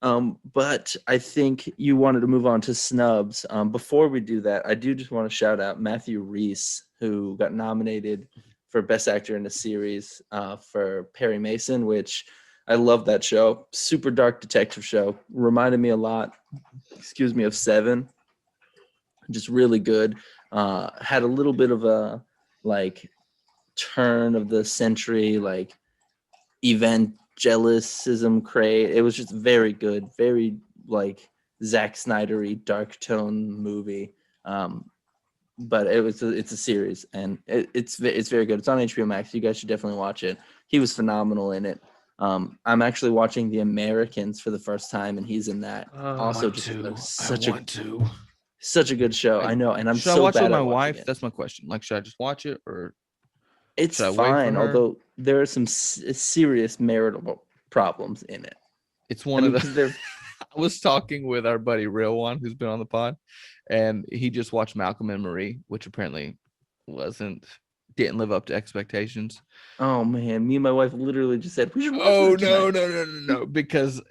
A: But I think you wanted to move on to Snubs. Before we do that, I do just want to shout out Matthew Rhys, who got nominated for Best Actor in a Series for Perry Mason, which I love that show. Super dark detective show. Reminded me a lot, of Seven. Just really good. Had a little bit of a like turn of the century, like evangelicism craze. It was just very good, very like Zack Snyder-y dark tone movie. But it's a series, and it's very good. It's on HBO Max. You guys should definitely watch it. He was phenomenal in it. I'm actually watching The Americans for the first time, and he's in that. Also, just such a good show. I know, and I'm
B: should
A: so
B: I watch it
A: bad
B: with my
A: at watching
B: wife?
A: it.
B: That's my question. Like, should I just watch it, or
A: It's
B: should I wait for
A: fine,
B: her?
A: although there are some serious marital problems in it.
B: It's one of the. I was talking with our buddy Real One, who's been on the pod, and he just watched Malcolm and Marie, which apparently didn't live up to expectations.
A: Oh man, me and my wife literally just said we should watch that tonight.
B: No, because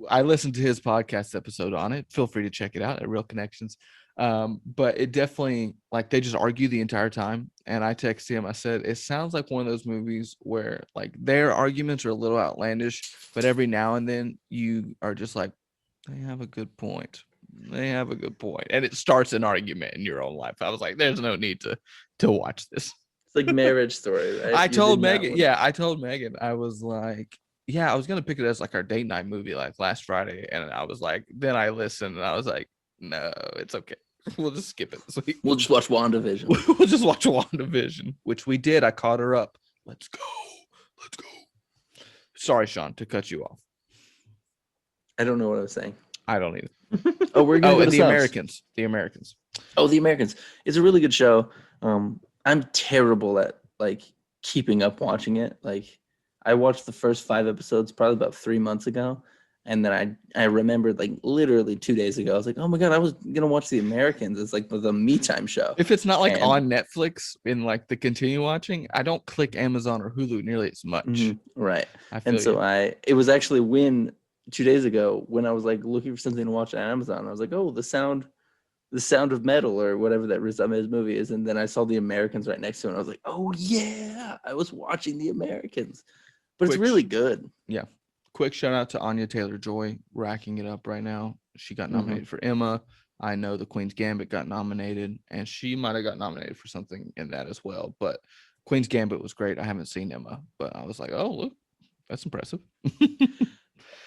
B: I listened to his podcast episode on it. Feel free to check it out at Real Connections. But it definitely, like, they just argue the entire time. And I texted him, I said, it sounds like one of those movies where like their arguments are a little outlandish, but every now and then you are just like, they have a good point. They have a good point, and it starts an argument in your own life. I was like, "There's no need to watch this."
A: It's like Marriage Story, right?
B: I
A: You
B: told
A: did not
B: Megan,
A: wanna-
B: yeah, I told Megan, I was like, yeah, I was gonna pick it as like our date night movie like last Friday, and I was like, then I listened, and I was like, no, it's okay, we'll just skip it this week.
A: We'll just watch WandaVision.
B: We'll just watch WandaVision, which we did. I caught her up. Let's go. Sorry, Sean, to cut you off.
A: I don't know what I was saying.
B: I don't either.
A: Oh, we're gonna
B: Oh,
A: go to
B: and the
A: Snubs.
B: Americans. The Americans.
A: Oh, The Americans. It's a really good show. I'm terrible at like keeping up watching it. Like I watched the first 5 episodes probably about 3 months ago. And then I remembered like literally 2 days ago, I was like, oh my God, I was gonna watch The Americans. It's like the me time show.
B: If it's not like
A: And-
B: on Netflix in like the continue watching, I don't click Amazon or Hulu nearly as much.
A: Mhm, right.
B: I feel
A: And so
B: you.
A: it was actually when 2 days ago when I was like looking for something to watch on Amazon, I was like, oh, the sound of metal or whatever that Riz Ahmed's movie is. And then I saw The Americans right next to it. And I was like, oh yeah, I was watching The Americans. But it's
B: Which-
A: really good.
B: Quick shout out to Anya Taylor-Joy, racking it up right now. She got nominated for Emma. I know The Queen's Gambit got nominated, and she might have got nominated for something in that as well. But Queen's Gambit was great. I haven't seen Emma, but I was like, oh, look, that's impressive.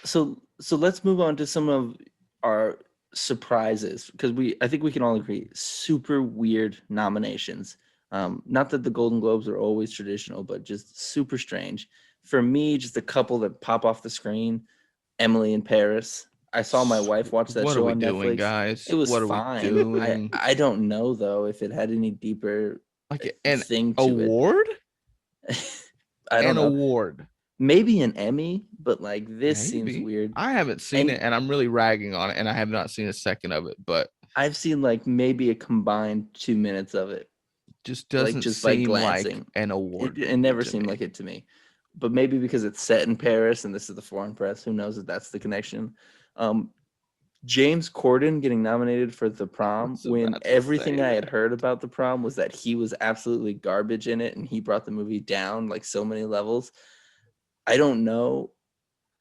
A: So let's move on to some of our surprises because I think we can all agree super weird nominations. Not that the Golden Globes are always traditional, but just super strange. For me, just a couple that pop off the screen. Emily in Paris. I saw my wife watch that
B: What
A: show
B: are we
A: on
B: doing,
A: Netflix.
B: guys?
A: It was
B: What are
A: fine.
B: we doing?
A: I don't know though if it had any deeper
B: Like an
A: thing to
B: award?
A: it. I don't
B: An
A: know.
B: award.
A: Maybe an Emmy, but like this seems
B: Maybe.
A: weird.
B: I haven't seen
A: And-
B: it, and I'm really ragging on it, and I have not seen a second of it, but
A: I've seen like maybe a combined 2 minutes of it.
B: just
A: Like,
B: doesn't
A: just by
B: seem like
A: glancing.
B: an award.
A: It never
B: movie to
A: seemed
B: me.
A: like it to me. But maybe because it's set in Paris and this is the foreign press, who knows if that's the connection. James Corden getting nominated for The Prom
B: Was
A: when
B: about to
A: everything
B: say
A: I had
B: that.
A: heard about The Prom was that he was absolutely garbage in it and he brought the movie down like so many levels. I don't know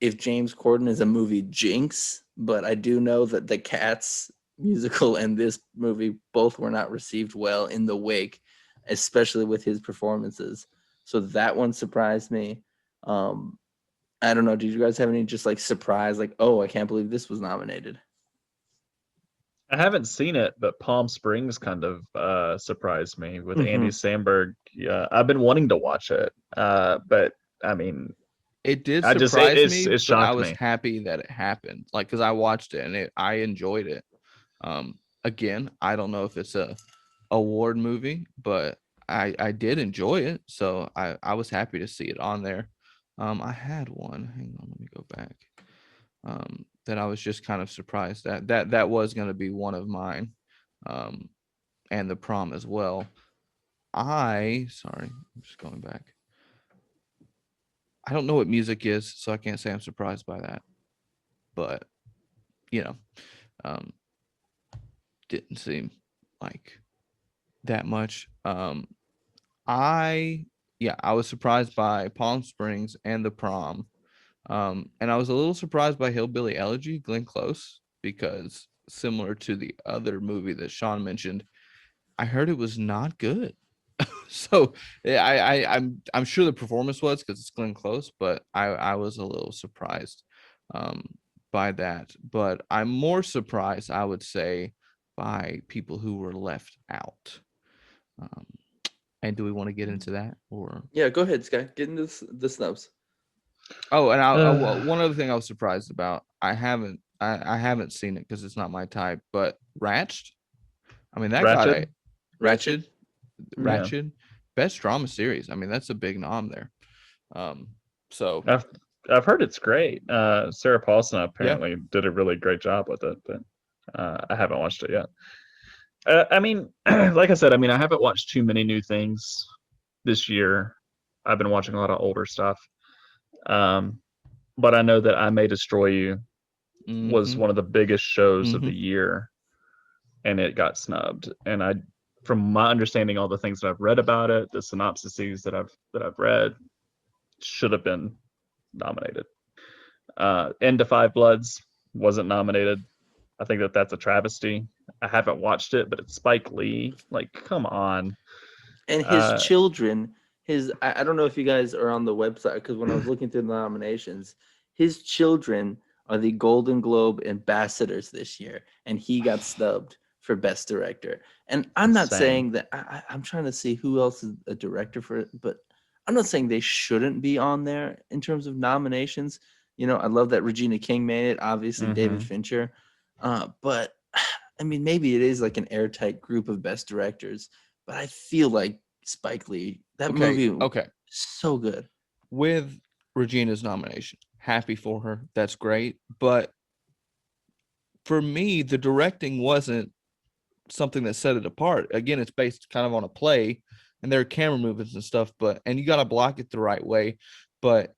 A: if James Corden is a movie jinx, but I do know that the Cats musical and this movie both were not received well in the wake, especially with his performances. So that one surprised me. I don't know. Did you guys have any just like surprise, like, oh, I can't believe this was nominated?
C: I haven't seen it, but Palm Springs kind of surprised me with Andy
A: Mhm.
C: Samberg. Yeah, I've been wanting to watch it, but I mean,
B: It did
C: I just-
B: surprise
C: it's-
B: me,
C: it
B: but I
C: shocked
B: was
C: me.
B: happy that it happened. Like, because I watched it and I enjoyed it. Again, I don't know if it's a award movie, but I did enjoy it, so I was happy to see it on there. I had one. Hang on, let me go back. That I was just kind of surprised that was going to be one of mine, and The Prom as well. Sorry, I'm just going back. I don't know what music is, so I can't say I'm surprised by that. But didn't seem like that much. I was surprised by Palm Springs and The Prom. And I was a little surprised by Hillbilly Elegy, Glenn Close, because similar to the other movie that Sean mentioned, I heard it was not good. So I'm sure the performance was because it's Glenn Close, but I was a little surprised by that. But I'm more surprised, I would say, by people who were left out. And do we want to get into that or?
A: Yeah, go ahead, Sky. Get into the snubs.
B: Oh, and one other thing I was surprised about. I haven't seen it because it's not my type. But Ratched, I mean that got
C: Ratched?
A: Ratched?
B: Ratched, best drama series. I mean that's a big nom there. So
C: I've heard it's great. Sarah Paulson apparently did a really great job with it, but I haven't watched it yet. I mean, like I said, I mean, I haven't watched too many new things this year. I've been watching a lot of older stuff. But I know that I May Destroy You was
B: mhm.
C: one of the biggest shows of
B: Mhm.
C: the year, and it got snubbed. And from my understanding, all the things that I've read about it, the synopsises that I've read, should have been nominated. End of Five Bloods wasn't nominated. I think that that's a travesty. I haven't watched it, but it's Spike Lee. Like, come on.
A: And his children, I don't know if you guys are on the website, because when I was looking through the nominations, his children are the Golden Globe ambassadors this year, and he got snubbed for Best Director. And I'm not
C: Insane.
A: saying that I'm trying to see who else is a director for it, but I'm not saying they shouldn't be on there in terms of nominations. You know, I love that Regina King made it, obviously David Fincher, but I mean, maybe it is like an airtight group of best directors, but I feel like Spike Lee, that movie,
B: Okay.
A: so good.
B: With Regina's nomination, happy for her. That's great. But for me, the directing wasn't something that set it apart. Again, it's based kind of on a play, and there are camera movements and stuff, and you got to block it the right way. But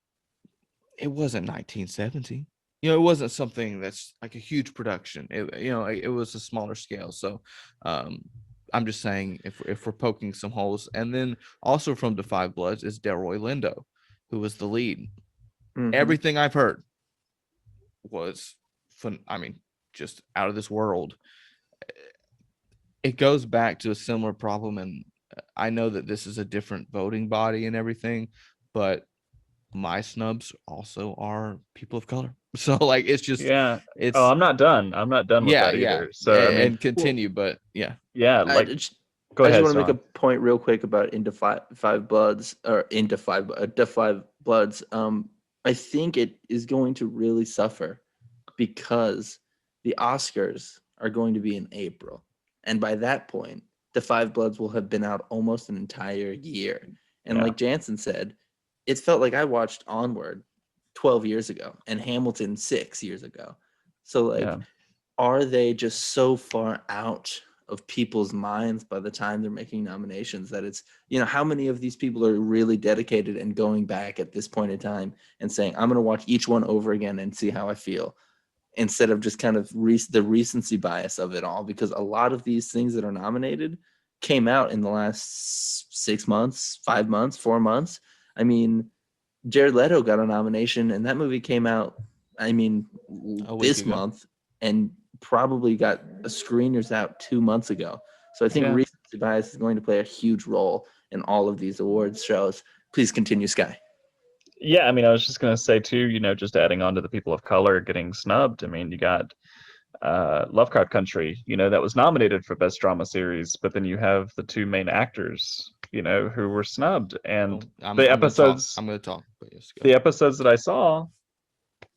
B: it wasn't 1970. You know, it wasn't something that's like a huge production. It was a smaller scale. So I'm just saying, if we're poking some holes. And then also from The Five Bloods is Delroy Lindo, who was the lead. Everything I've heard was fun. I mean, just out of this world. It goes back to a similar problem, and I know that this is a different voting body and everything, but my snubs also are people of color. So like, it's just, it's,
C: I'm not done with that either. So I mean,
B: and continue, but yeah,
C: like, go
A: I
C: ahead.
A: just want to make a point real quick about Into Five Bloods, or Into Five Bloods. I think it is going to really suffer because the Oscars are going to be in April, and by that point, The Five Bloods will have been out almost an entire year. And like Jansen said, it felt like I watched Onward 12 years ago and Hamilton 6 years ago. So like, are they just so far out of people's minds by the time they're making nominations that it's, you know, how many of these people are really dedicated and going back at this point in time and saying, I'm going to watch each one over again and see how I feel, instead of just kind of the recency bias of it all? Because a lot of these things that are nominated came out in the last 6 months, 5 months, 4 months. I mean, Jared Leto got a nomination, and that movie came out, I mean, this month, and probably got a screeners out 2 months ago. So I think recency bias is going to play a huge role in all of these awards shows. Please continue, Sky.
C: Yeah, I mean, I was just going to say too, you know, just adding on to the people of color getting snubbed. I mean, you got Lovecraft Country, you know, that was nominated for Best Drama Series, but then you have the two main actors, you know, who were snubbed. And the episodes that I saw,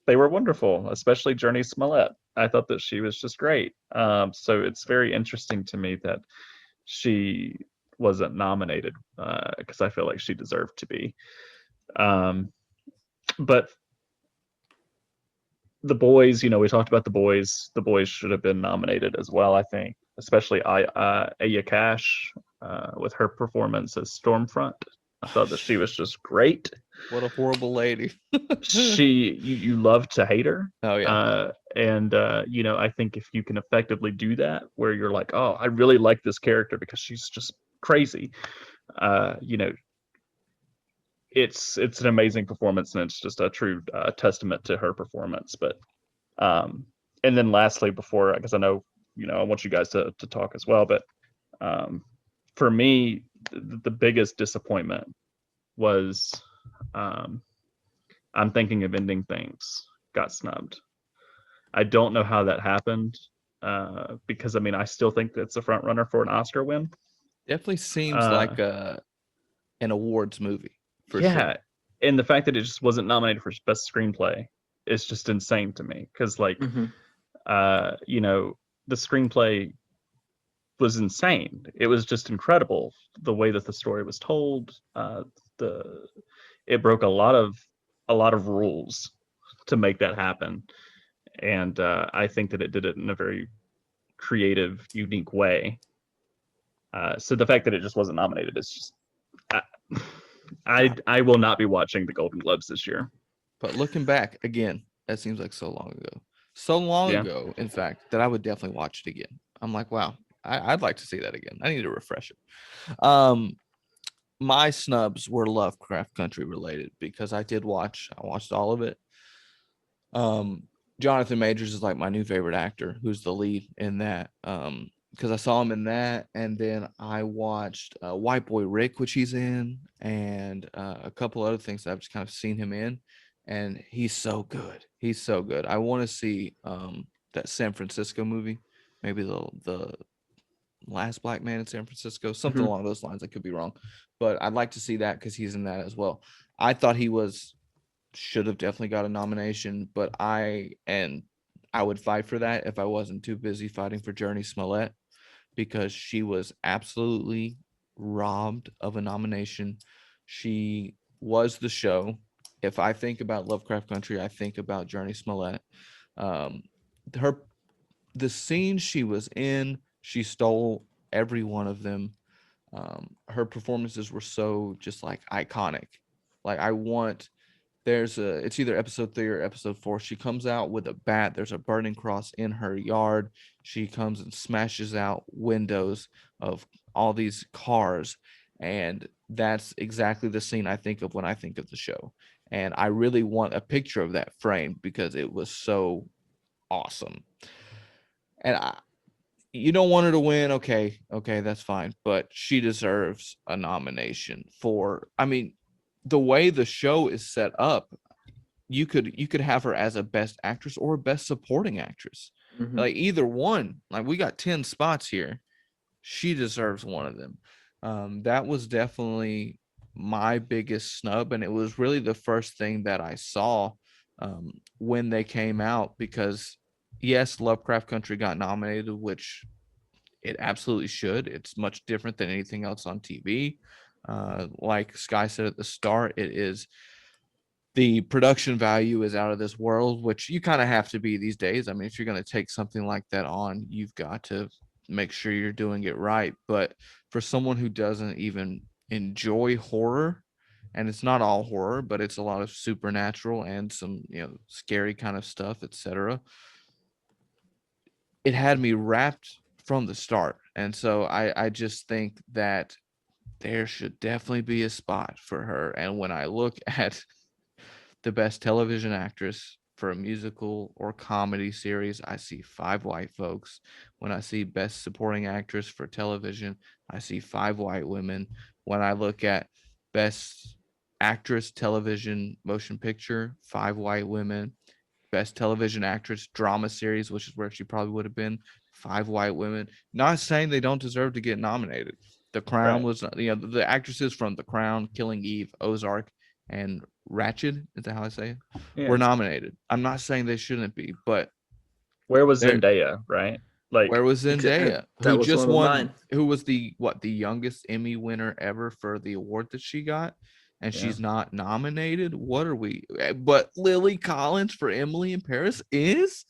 C: they were wonderful, especially Jurnee Smollett. I thought that she was just great. So it's very interesting to me that she wasn't nominated, because I feel like she deserved to be. But the boys, you know, we talked about the boys. The boys should have been nominated as well, I think, especially Aya Cash, with her performance as Stormfront. I thought that she was just great.
B: What a horrible lady.
C: You love to hate her.
B: Oh yeah.
C: And you know, I think if you can effectively do that, where you're like, oh, I really like this character because she's just crazy, you know, it's an amazing performance, and it's just a true testament to her performance. But and then lastly, before, because I know, you know, I want you guys to talk as well, but for me, the biggest disappointment was I'm Thinking of Ending Things got snubbed. I don't know how that happened, because I mean, I still think that's a front runner for an Oscar win.
B: Definitely seems like an awards movie. For sure.
C: And the fact that it just wasn't nominated for Best Screenplay is just insane to me, because like you know, the screenplay was insane. It was just incredible the way that the story was told. It broke a lot of rules to make that happen, and I think that it did it in a very creative, unique way. So the fact that it just wasn't nominated is just, I will not be watching the Golden Globes this year.
B: But looking back again, that seems like so long ago. So long ago, in fact, that I would definitely watch it again. I'm like, wow, I'd like to see that again. I need to refresh it. My snubs were Lovecraft Country related, because I watched all of it. Jonathan Majors is like my new favorite actor, who's the lead in that. Because I saw him in that, and then I watched White Boy Rick, which he's in, and a couple other things that I've just kind of seen him in, and he's so good. He's so good. I want to see that San Francisco movie, maybe the Last Black Man in San Francisco, something along those lines. I could be wrong, but I'd like to see that because he's in that as well. I thought he should have definitely got a nomination, but I would fight for that if I wasn't too busy fighting for Jurnee Smollett, because she was absolutely robbed of a nomination. She was the show. If I think about Lovecraft Country, I think about Jurnee Smollett. The scenes she was in, she stole every one of them. Her performances were so just like iconic. Like it's either episode 3 or episode 4. She comes out with a bat. There's a burning cross in her yard. She comes and smashes out windows of all these cars. And that's exactly the scene I think of when I think of the show. And I really want a picture of that frame because it was so awesome. And you don't want her to win. Okay, that's fine. But she deserves a nomination for, I mean, the way the show is set up, you could have her as a best actress or a best supporting actress. Like either one. Like we got 10 spots here. She deserves one of them. That was definitely my biggest snub, and it was really the first thing that I saw when they came out, because yes, Lovecraft Country got nominated, which it absolutely should. It's much different than anything else on TV. Like Sky said at the start, the production value is out of this world, which you kind of have to be these days. I mean, if you're going to take something like that on, you've got to make sure you're doing it right. But for someone who doesn't even enjoy horror, and it's not all horror, but it's a lot of supernatural and some, scary kind of stuff, etc., it had me wrapped from the start. And so I just think that there should definitely be a spot for her. And when I look at the best television actress for a musical or comedy series, I see 5 white folks. When I see best supporting actress for television, I see 5 white women. When I look at best actress television motion picture, 5 white women. Best television actress drama series, which is where she probably would have been, 5 white women. Not saying they don't deserve to get nominated. The Crown was, the actresses from The Crown, Killing Eve, Ozark, and Ratched, is that how I say it? Were nominated. I'm not saying they shouldn't be, but
C: where was Zendaya, right? Like,
B: where was Zendaya,
A: that
B: who
A: was
B: just
A: one of
B: won,
A: mine.
B: who was the youngest Emmy winner ever for the award that she got, and she's not nominated? What are we? But Lily Collins for Emily in Paris is,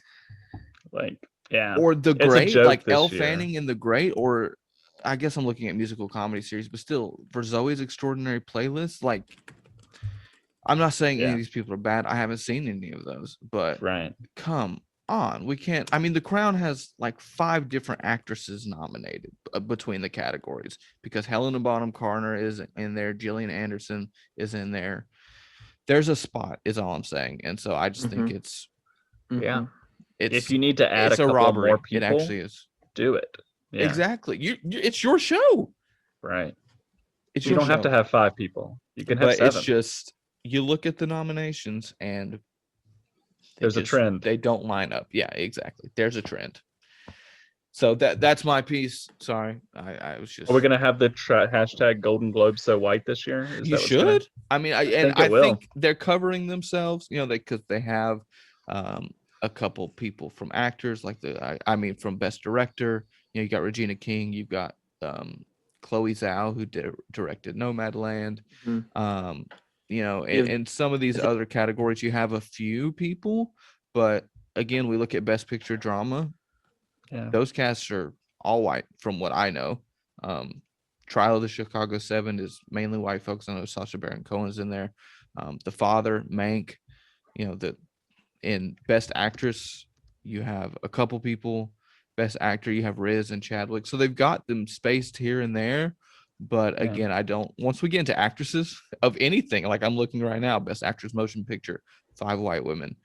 C: like, yeah,
B: or The
C: it's a
B: Great,
C: joke
B: like
C: this
B: Elle
C: year.
B: Fanning in The Great, or I guess I'm looking at musical comedy series, but still, for Zoe's Extraordinary Playlist, like, I'm not saying any of these people are bad. I haven't seen any of those, but come on, we can't. I mean, The Crown has like 5 different actresses nominated between the categories, because Helena Bonham Carter is in there, Gillian Anderson is in there. There's a spot, is all I'm saying, and so I just think it's
C: if you need to add a couple
B: robbery.
C: more people,
B: it actually is.
C: Do it. Yeah.
B: Exactly. It's your show.
C: Right.
B: It's
C: you
B: your
C: don't
B: show.
C: have to have 5 people. You can have
B: but
C: 7.
B: It's just, you look at the nominations and
C: there's a trend.
B: They don't line up. Yeah, exactly. There's a trend. So that's my piece. Sorry, I was just.
C: Are we gonna have the hashtag Golden Globe so white this year? Is
B: you
C: that what's
B: should.
C: I
B: mean, I
C: will.
B: think they're covering themselves. Because they have a couple people from actors, like from Best Director. You got Regina King. You've got Chloe Zhao, who directed Nomadland. In some of these other categories, you have a few people, but again, we look at Best Picture Drama.
C: Yeah.
B: Those casts are all white, from what I know. Trial of the Chicago 7 is mainly white folks. I know Sacha Baron Cohen's in there. The Father, Mank. In Best Actress, you have a couple people. Best Actor, you have Riz and Chadwick. So they've got them spaced here and there. But again, once we get into actresses of anything, like I'm looking right now, Best Actress Motion Picture, 5 white women.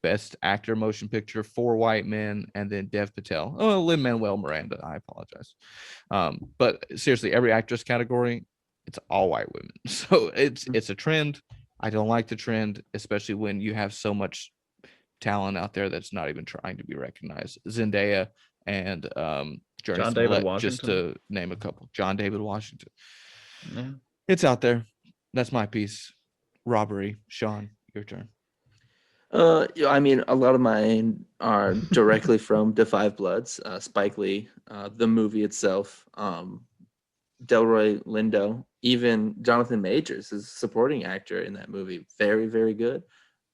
B: Best Actor Motion Picture, 4 white men, and then Dev Patel. Oh, Lin-Manuel Miranda. I apologize. But seriously, every actress category, it's all white women. So it's a trend. I don't like the trend, especially when you have so much talent out there that's not even trying to be recognized. Zendaya and Jurnee
C: John David
B: Smollett, just
C: Washington.
B: to name a couple. John David Washington.
C: Yeah.
B: It's out there. That's my piece. Robbery. Sean, your turn.
A: Yeah, I mean, a lot of mine are directly from Da 5 Bloods, Spike Lee, the movie itself, Delroy Lindo, even Jonathan Majors is a supporting actor in that movie. Very, very good.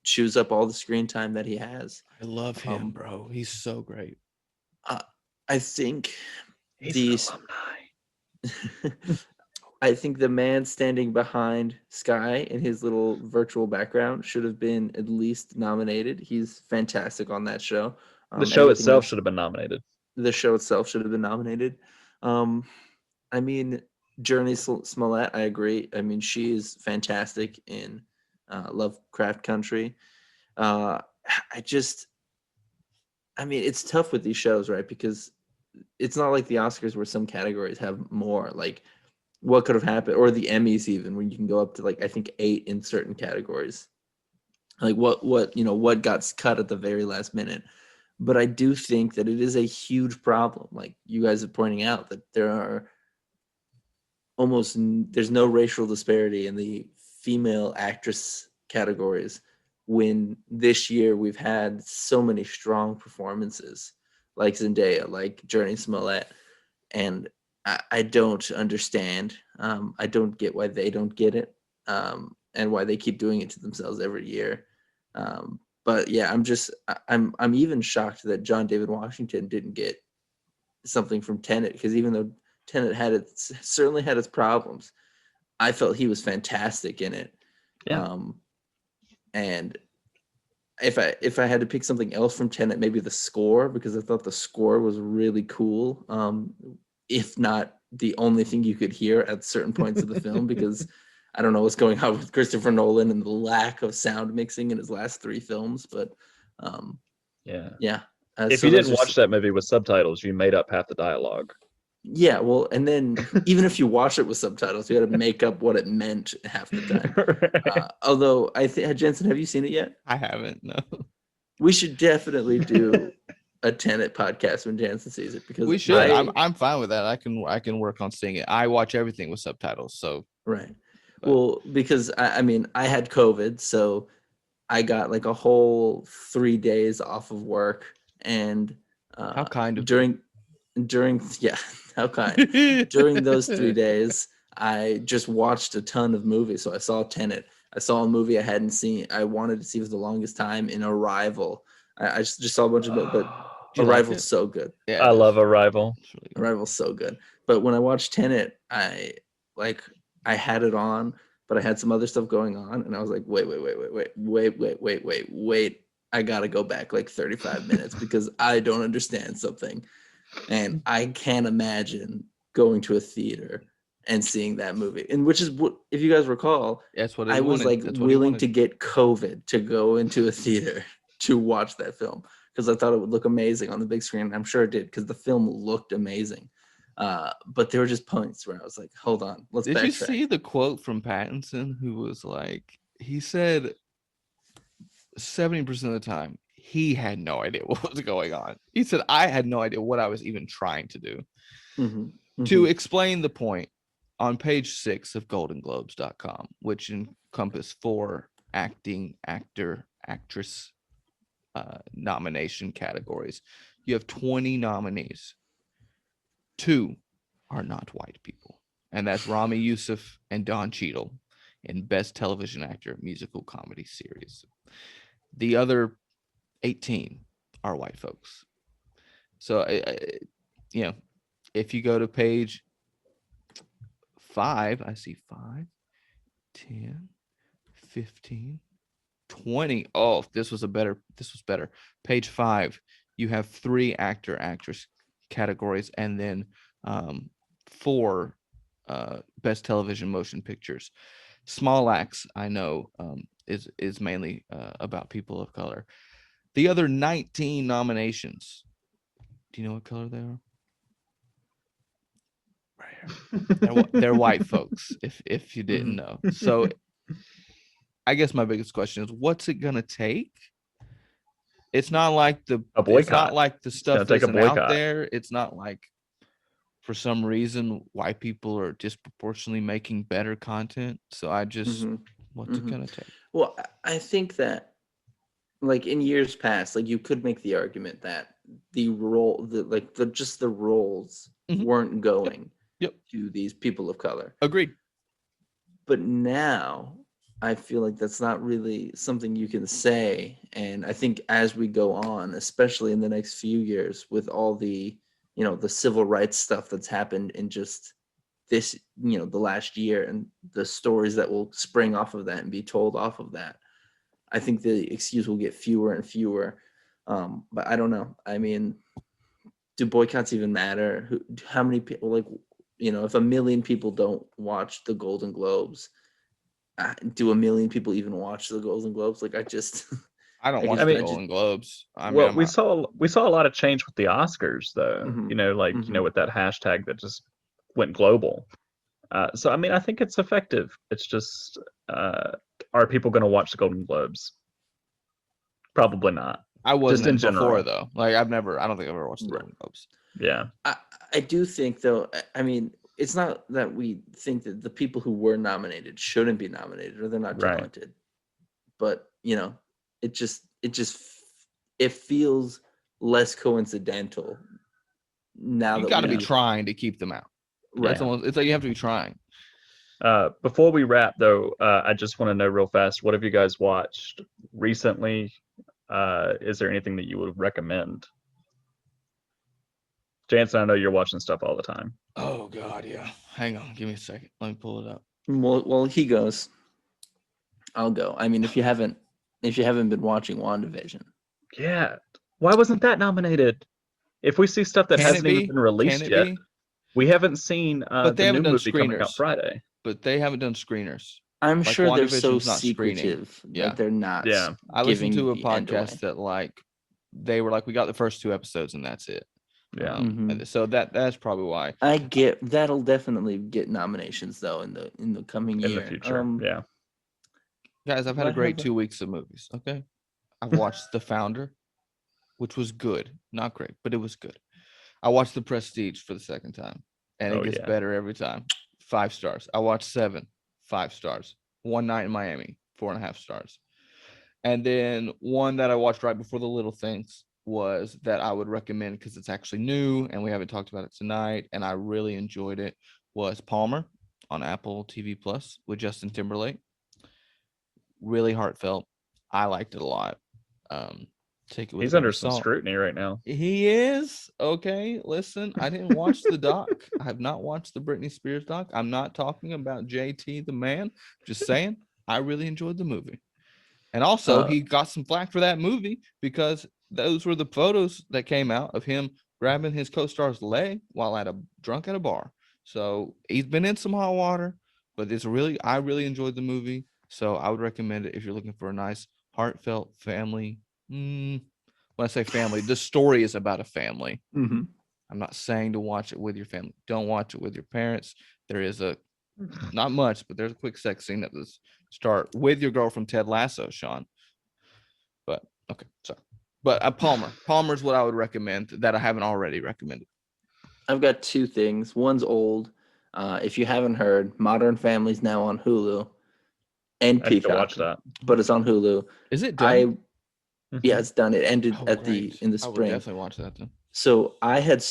A: Chews up all the screen time that he has.
B: I love him, bro. He's so great.
A: I think
C: He's
A: these.
C: an alumni.
A: I think the man standing behind Sky in his little virtual background should have been at least nominated. He's fantastic on that show.
C: The show
A: Everything
C: itself
A: else-
C: should have been nominated.
A: The show itself should have been nominated. I mean, Jurnee Smollett, I agree. I mean, she is fantastic in Lovecraft Country. I mean, it's tough with these shows, right? Because it's not like the Oscars where some categories have more. Like, what could have happened, or the Emmys even, when you can go up to like I think 8 in certain categories. Like what got cut at the very last minute. But I do think that it is a huge problem. Like you guys are pointing out that there's no racial disparity in the female actress categories, when this year we've had so many strong performances like Zendaya, like Jurnee Smollett, and I don't understand. I don't get why they don't get it, and why they keep doing it to themselves every year. But yeah, I'm even shocked that John David Washington didn't get something from Tenet, because even though Tenet certainly had its problems, I felt he was fantastic in it.
C: Yeah.
A: And if I had to pick something else from Tenet, maybe the score, because I thought the score was really cool. If not the only thing you could hear at certain points of the film, because I don't know what's going on with Christopher Nolan and the lack of sound mixing in his last 3 films, but yeah.
C: If
A: So
C: you
A: those
C: didn't
A: are
C: watch that movie with subtitles, you made up half the dialogue.
A: Yeah, well, and then even if you watch it with subtitles, you got to make up what it meant half the time.
C: Right.
A: Although I think, Jensen, have you seen it yet?
B: I haven't. No.
A: We should definitely do a Tenet podcast when Jansen sees it, because
B: We should. I'm fine with that. I can work on seeing it. I watch everything with subtitles. So
A: right.
B: But-
A: Well, because I mean, I had COVID, so I got like a whole 3 days off of work, and
B: how kind of
A: during yeah, how kind. During those 3 days, I just watched a ton of movies. So I saw Tenet. I saw a movie I hadn't seen. I wanted to see for the longest time, in Arrival. I just saw a bunch of it, but
B: Do you like
A: Arrival's
B: it?
A: so good.
B: Yeah,
C: I
B: it is.
C: love Arrival.
B: It's really good.
A: Arrival's so good. But when I watched Tenet, I had it on, but I had some other stuff going on, and I was like, wait. I gotta go back like 35 minutes because I don't understand something. And I can't imagine going to a theater and seeing that movie. And which is what, if you guys recall,
B: That's what
A: I was
B: wanted.
A: like
B: That's what he
A: willing
B: wanted.
A: to get COVID to go into a theater to watch that film, because I thought it would look amazing on the big screen. I'm sure it did, because the film looked amazing. But there were just points where I was like, hold on, let's
B: Did
A: backtrack.
B: you see the quote from Pattinson, who was like, he said 70% of the time he had no idea what was going on. He said, I had no idea what I was even trying to do. To explain the point, on page 6 of GoldenGlobes.com, which encompass 4 acting, actor, actress nomination categories, you have 20 nominees. 2 are not white people, and that's Rami Youssef and Don Cheadle in Best Television Actor Musical Comedy Series. The other 18 are white folks. So, if you go to page 5, I see 5, 10, 15, 20. Oh, this was better. Page 5, you have 3 actor, actress categories, and then 4 best television motion pictures. Small Acts, I know, is mainly about people of color. The other 19 nominations. Do you know what color they are? Right here. They're white folks, if you didn't know. So I guess my biggest question is, what's it gonna take? It's not like
C: A boycott.
B: it's not like the stuff
C: gonna take a
B: isn't out
C: boycott.
B: there. It's not like for some reason white people are disproportionately making better content. So I just what's it gonna take?
A: Well, I think that, like, in years past, like, you could make the argument that the roles weren't going
B: Yep.
A: to these people of color.
B: Agreed.
A: But now I feel like that's not really something you can say. And I think as we go on, especially in the next few years, with all the, the civil rights stuff that's happened in just this, the last year, and the stories that will spring off of that and be told off of that, I think the excuse will get fewer and fewer. But I don't know. I mean, do boycotts even matter? How many people, like, if 1 million people don't watch the Golden Globes, do 1 million people even watch the Golden Globes? Like, I
B: don't watch the Golden Globes.
C: We saw a lot of change with the Oscars, though. With that hashtag that just went global. So I mean, I think it's effective. It's just, are people going to watch the Golden Globes? Probably not.
B: I wasn't
C: just in
B: before
C: general.
B: though. Like I don't think I've ever watched the Golden Globes.
C: Yeah.
A: I do think, though, I mean, it's not that we think that the people who were nominated shouldn't be nominated or they're not talented, but it feels less coincidental now.
B: You
A: that
B: got to be trying to keep them out. Right. It's like you have to be trying.
C: Before we wrap, though, I just want to know real fast, what have you guys watched recently? Is there anything that you would recommend? Jansen, I know you're watching stuff all the time.
B: Oh God, yeah. Hang on, give me a second. Let me pull it up.
A: Well, he goes. I'll go. I mean, if you haven't been watching WandaVision,
C: yeah, why wasn't that nominated? If we see stuff that hasn't even been released yet, we haven't seen
B: but they
C: the
B: haven't
C: new
B: done
C: movie coming out
B: screeners.
C: Friday.
B: But they haven't done screeners.
A: I'm sure they're so secretive that they're not.
B: Yeah, I listened to a podcast that they were like, we got the first 2 episodes and that's it.
C: Yeah.
B: So that's probably why.
A: I get that'll definitely get nominations though in the coming year.
C: In the future. Yeah.
B: Guys, I've had a great 2 weeks of movies. Okay. I've watched The Founder, which was good. Not great, but it was good. I watched The Prestige for the second time, and it gets better every time. 5 stars. I watched 7, 5 stars. One Night in Miami, 4.5 stars. And then one that I watched right before The Little Things was that I would recommend because it's actually new and we haven't talked about it tonight, and I really enjoyed it, was Palmer on Apple TV Plus with Justin Timberlake. Really heartfelt. I liked it a lot. Take it with
C: He's under some scrutiny right now.
B: He is. Okay, listen, I didn't watch the doc. I have not watched the Britney Spears doc. I'm not talking about JT the man. Just saying, I really enjoyed the movie. And also, he got some flack for that movie because those were the photos that came out of him grabbing his co-star's leg while drunk at a bar. So he's been in some hot water, but I really enjoyed the movie. So I would recommend it if you're looking for a nice, heartfelt family. When I say family, the story is about a family. I'm not saying to watch it with your family. Don't watch it with your parents. There is not much, but there's a quick sex scene at the start with your girl from Ted Lasso, Sean. But okay, sorry. But Palmer's what I would recommend that I haven't already recommended.
A: I've got 2 things. One's old. If you haven't heard, Modern Family's now on Hulu and Peacock.
C: I need to watch that.
A: But it's on Hulu.
B: Is it done?
A: Yeah, it's done. It ended in the spring.
B: I would definitely watch that then.
A: So I had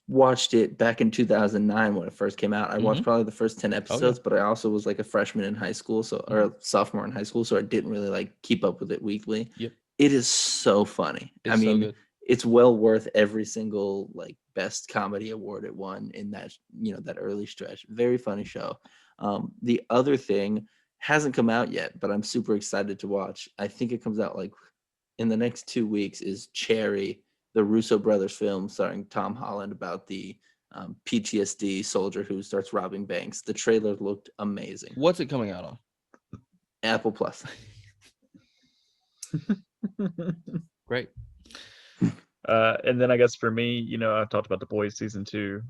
A: watched it back in 2009 when it first came out. I watched probably the first 10 episodes, but I also was like a freshman in high school, or a sophomore in high school, so I didn't really like keep up with it weekly.
B: Yep.
A: It is so funny. I mean, it's well worth every single like best comedy award it won in that that early stretch. Very funny show. The other thing hasn't come out yet, but I'm super excited to watch. I think it comes out like in the next 2 weeks. Is Cherry, the Russo brothers film starring Tom Holland about the PTSD soldier who starts robbing banks. The trailer looked amazing.
B: What's it coming out on?
A: Apple Plus.
B: Great.
C: And then I guess for me, I've talked about The Boys season 2,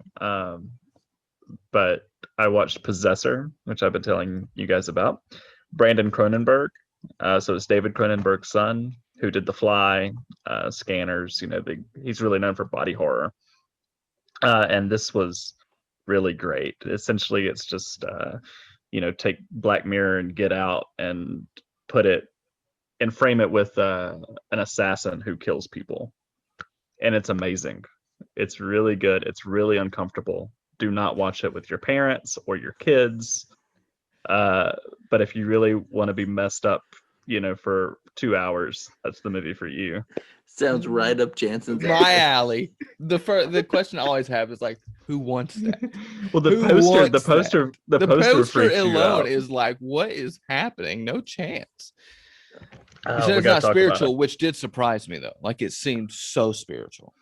C: but I watched Possessor, which I've been telling you guys about. Brandon Cronenberg. So it's David Cronenberg's son who did The Fly, Scanners. He's really known for body horror. And this was really great. Essentially, it's just, take Black Mirror and Get Out and put it and frame it with an assassin who kills people. And it's amazing. It's really good. It's really uncomfortable. Do not watch it with your parents or your kids. But if you really want to be messed up, for 2 hours, that's the movie for you.
A: Sounds right up Jansen's
B: My alley. The question I always have is like, who wants that?
C: Well, the
B: Who
C: poster
B: wants the poster
C: freaks you
B: alone
C: out.
B: is like, what is happening? No chance. You
C: Oh,
B: said
C: we
B: it's
C: gotta
B: not
C: talk about
B: spiritual,
C: it.
B: which did surprise me though. Like it seemed so spiritual,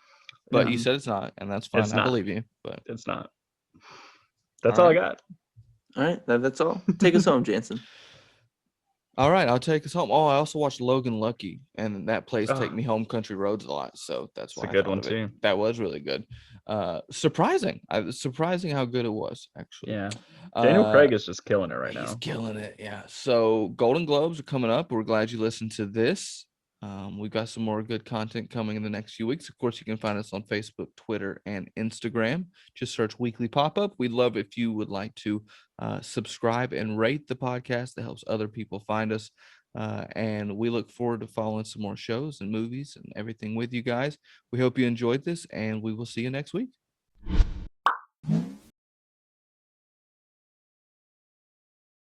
B: but you
C: Yeah.
B: said it's not, and that's fine.
C: It's
B: I
C: not.
B: believe you. But
C: It's not. That's
B: All
C: all I
B: right.
C: got.
A: All right, that's all. Take us home, Jansen.
B: all right, I'll take us home. Oh, I also watched Logan Lucky, and that plays Take
C: Oh.
B: Me Home Country Roads a lot, so that's
C: It's
B: why
C: a
B: I
C: good
B: thought
C: one,
B: of it.
C: too.
B: That was really good. Surprising. Surprising how good it was, actually.
C: Yeah. Daniel Craig is just killing it right
B: He's
C: now.
B: killing it. Yeah. So Golden Globes are coming up. We're glad you listened to this. We've got some more good content coming in the next few weeks. Of course, you can find us on Facebook, Twitter, and Instagram. Just search Weekly Pop-Up. We'd love if you would like to subscribe and rate the podcast. That helps other people find us. And we look forward to following some more shows and movies and everything with you guys. We hope you enjoyed this, and we will see you next week.